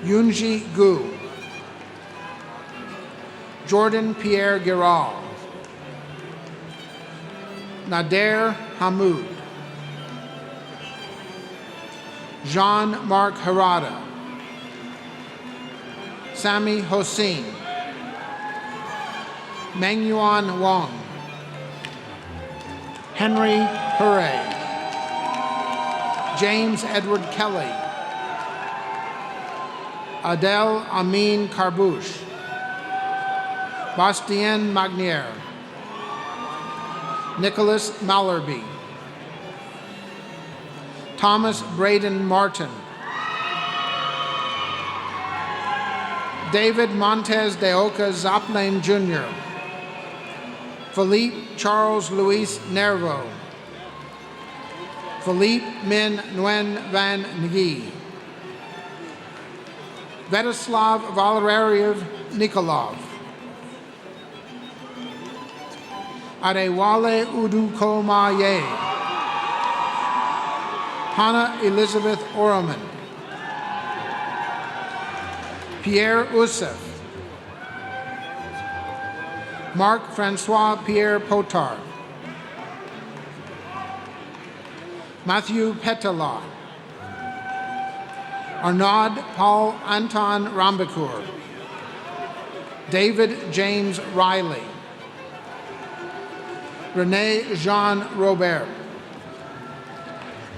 Yunji Gu, Jordan Pierre Giral, Nader Hamoud, Jean-Marc Harada, Sami Hossein, Mengyuan Wang, Henry Hurray, James Edward Kelly, Adel Amin Karbouche, Bastien Magnier, Nicholas Mallerby, Thomas Braden Martin, David Montez de Oca Zoplane Jr., Philippe Charles Louis Nervo, Philippe Min Nguyen Van Nguyen, Svetoslav Valeriev Nikolov, Adewale Udukomaye, Hannah Elizabeth Oraman, Pierre Oussef, Marc-Francois Pierre Potard, Matthew Petala, Arnaud Paul Anton Rambecour, David James Riley, Rene Jean Robert,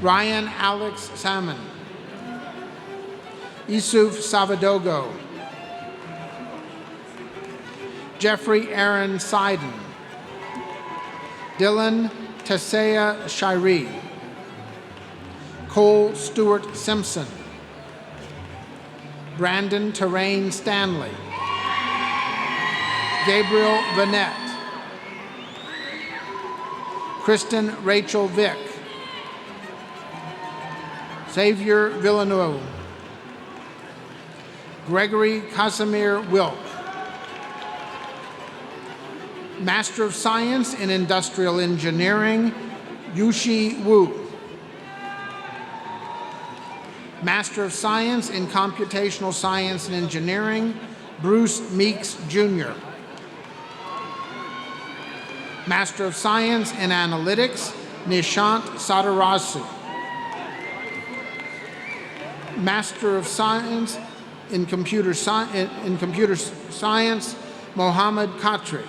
Ryan Alex Salmon, Isuf Savadogo, Jeffrey Aaron Seiden, Dylan Tesea Shiree, Cole Stewart Simpson, Brandon Terrain Stanley, Gabriel Vanette, Kristen Rachel Vick, Xavier Villeneuve, Gregory Casimir Wilk, Master of Science in Industrial Engineering, Yushi Wu, Master of Science in Computational Science and Engineering, Bruce Meeks, Jr., Master of Science in Analytics, Nishant Sadarasu, Master of Science in Computer Science, Mohammed Khatri,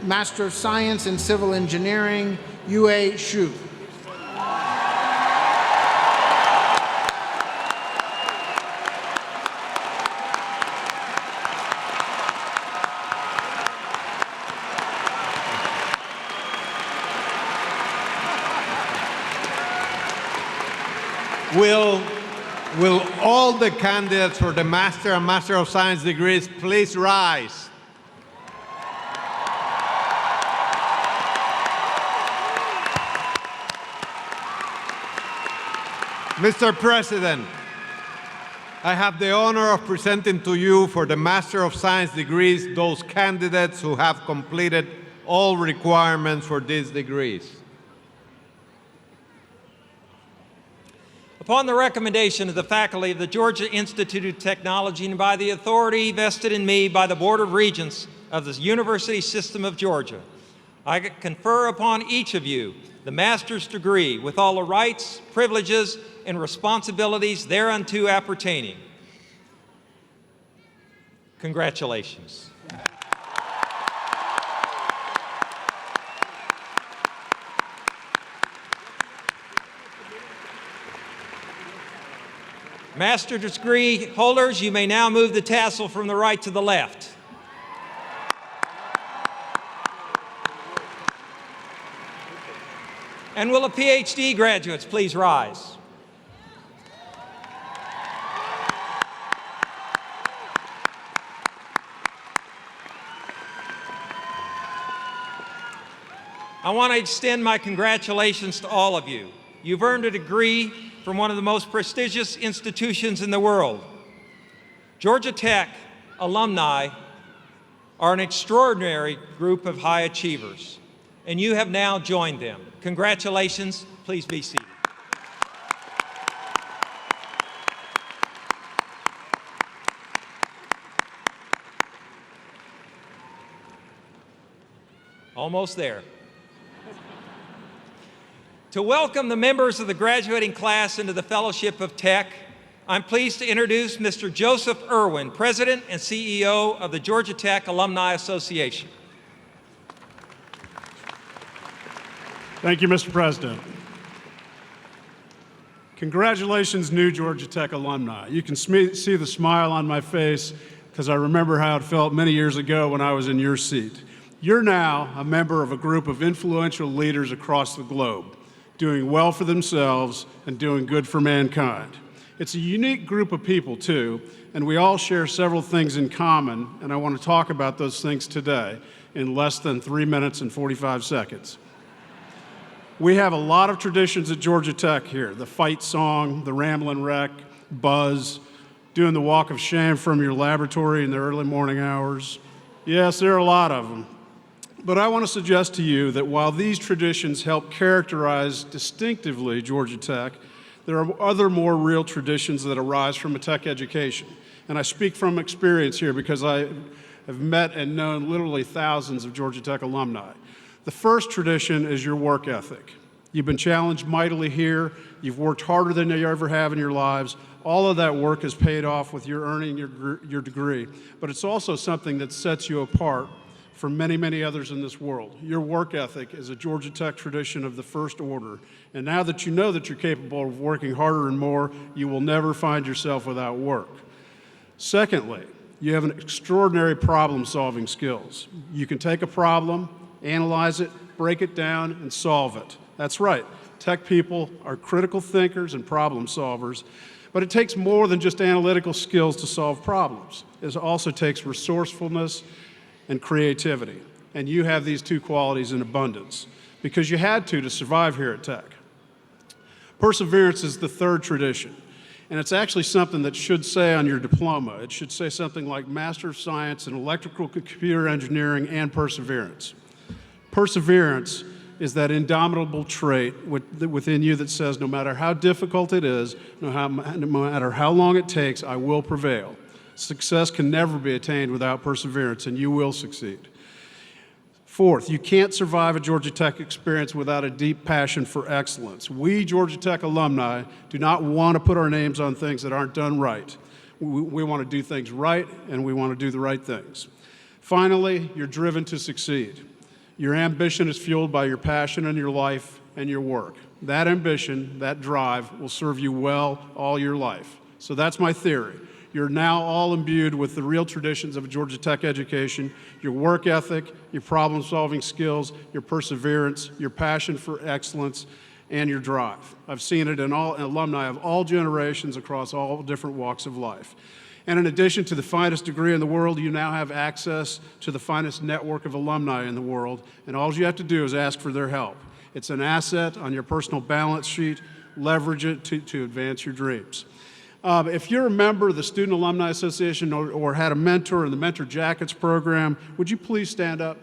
Master of Science in Civil Engineering, Yue Shu.
Will all the candidates for the Master and Master of Science degrees please rise? Mr. President, I have the honor of presenting to you for the Master of Science degrees those candidates who have completed all requirements for these degrees.
Upon the recommendation of the faculty of the Georgia Institute of Technology and by the authority vested in me by the Board of Regents of the University System of Georgia, I confer upon each of you the master's degree with all the rights, privileges, and responsibilities thereunto appertaining. Congratulations. Master's degree holders, you may now move the tassel from the right to the left. And will the PhD graduates please rise? I want to extend my congratulations to all of you. You've earned a degree from one of the most prestigious institutions in the world. Georgia Tech alumni are an extraordinary group of high achievers, and you have now joined them. Congratulations. Please be seated. Almost there. To welcome the members of the graduating class into the Fellowship of Tech, I'm pleased to introduce Mr. Joseph Irwin, President and CEO of the Georgia Tech Alumni Association.
Thank you, Mr. President. Congratulations, new Georgia Tech alumni. You can see the smile on my face because I remember how it felt many years ago when I was in your seat. You're now a member of a group of influential leaders across the globe, doing well for themselves and doing good for mankind. It's a unique group of people, too, and we all share several things in common, and I want to talk about those things today in less than 3 minutes and 45 seconds. We have a lot of traditions at Georgia Tech here: the fight song, the Ramblin' Wreck, Buzz, doing the walk of shame from your laboratory in the early morning hours. Yes, there are a lot of them. But I want to suggest to you that while these traditions help characterize distinctively Georgia Tech, there are other more real traditions that arise from a tech education. And I speak from experience here because I have met and known literally thousands of Georgia Tech alumni. The first tradition is your work ethic. You've been challenged mightily here. You've worked harder than you ever have in your lives. All of that work has paid off with your earning your degree. But it's also something that sets you apart from many, many others in this world. Your work ethic is a Georgia Tech tradition of the first order. And now that you know that you're capable of working harder and more, you will never find yourself without work. Secondly, you have an extraordinary problem-solving skills. You can take a problem, analyze it, break it down, and solve it. That's right. Tech people are critical thinkers and problem solvers, but it takes more than just analytical skills to solve problems. It also takes resourcefulness and creativity. And you have these two qualities in abundance because you had to survive here at Tech. Perseverance is the third tradition, and it's actually something that should say on your diploma. It should say something like Master of Science in Electrical Computer Engineering and Perseverance. Perseverance is that indomitable trait within you that says no matter how difficult it is, no matter how long it takes, I will prevail. Success can never be attained without perseverance, and you will succeed. Fourth, you can't survive a Georgia Tech experience without a deep passion for excellence. We, Georgia Tech alumni, do not want to put our names on things that aren't done right. We want to do things right, and we want to do the right things. Finally, you're driven to succeed. Your ambition is fueled by your passion in your life and your work. That ambition, that drive, will serve you well all your life. So that's my theory. You're now all imbued with the real traditions of a Georgia Tech education, your work ethic, your problem-solving skills, your perseverance, your passion for excellence, and your drive. I've seen it in all alumni of all generations across all different walks of life. And in addition to the finest degree in the world, you now have access to the finest network of alumni in the world, and all you have to do is ask for their help. It's an asset on your personal balance sheet. Leverage it to advance your dreams. If you're a member of the Student Alumni Association or had a mentor in the Mentor Jackets program, would you please stand up?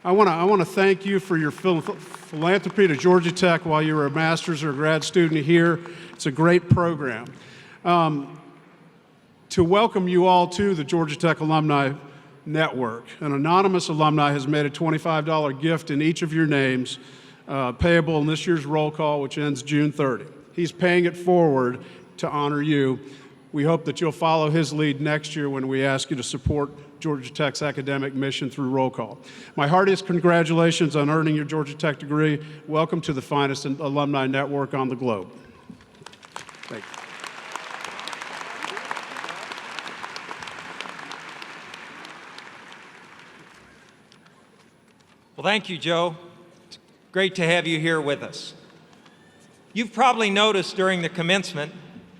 I want to thank you for your philanthropy to Georgia Tech while you were a master's or a grad student here. It's a great program. To welcome you all to the Georgia Tech Alumni Network, an anonymous alumni has made a $25 gift in each of your names, payable in this year's roll call, which ends June 30. He's paying it forward to honor you. We hope that you'll follow his lead next year when we ask you to support Georgia Tech's academic mission through roll call. My heartiest congratulations on earning your Georgia Tech degree. Welcome to the finest alumni network on the globe. Thank you.
Well, thank you, Joe. It's great to have you here with us. You've probably noticed during the commencement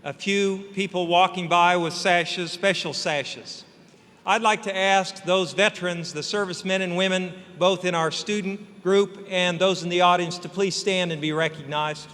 a few people walking by with sashes, special sashes. I'd like to ask those veterans, the servicemen and women, both in our student group and those in the audience, to please stand and be recognized.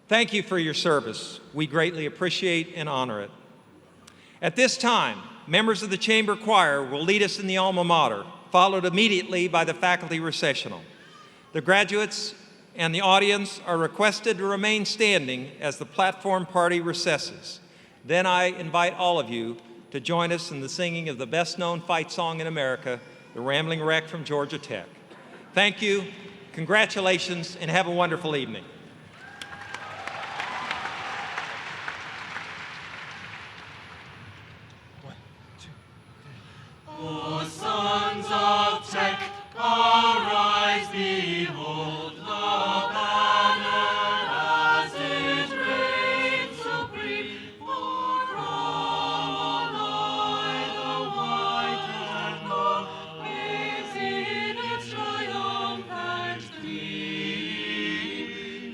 Thank you for your service. We greatly appreciate and honor it. At this time, members of the Chamber Choir will lead us in the alma mater, followed immediately by the faculty recessional. The graduates and the audience are requested to remain standing as the platform party recesses. Then I invite all of you to join us in the singing of the best-known fight song in America, the Rambling Wreck from Georgia Tech. Thank you, congratulations, and have a wonderful evening.
O sons of Tech, arise, behold the banner as it reigns supreme. For from on high the white echo waves in its triumphant glee.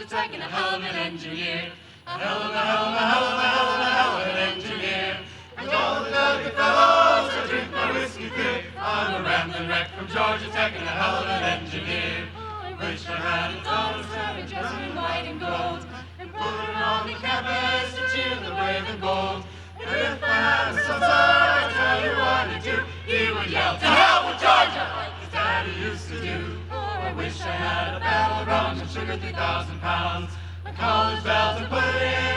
Tech and a hell of an engineer. A hell of an engineer. And all the good fellows who drink my whiskey thick. I'm a rambling wreck from Georgia Tech and a hell of an engineer. I wish I had a dollar dressed in white and gold and put it on the campus to cheer the brave and bold. And if I had a son, I'd tell you what to do. He would yell, "To hell with Georgia!" like his daddy used to do. Oh, I wish I had a barrel of rum and sugar 3,000 pounds. And college bells and put it in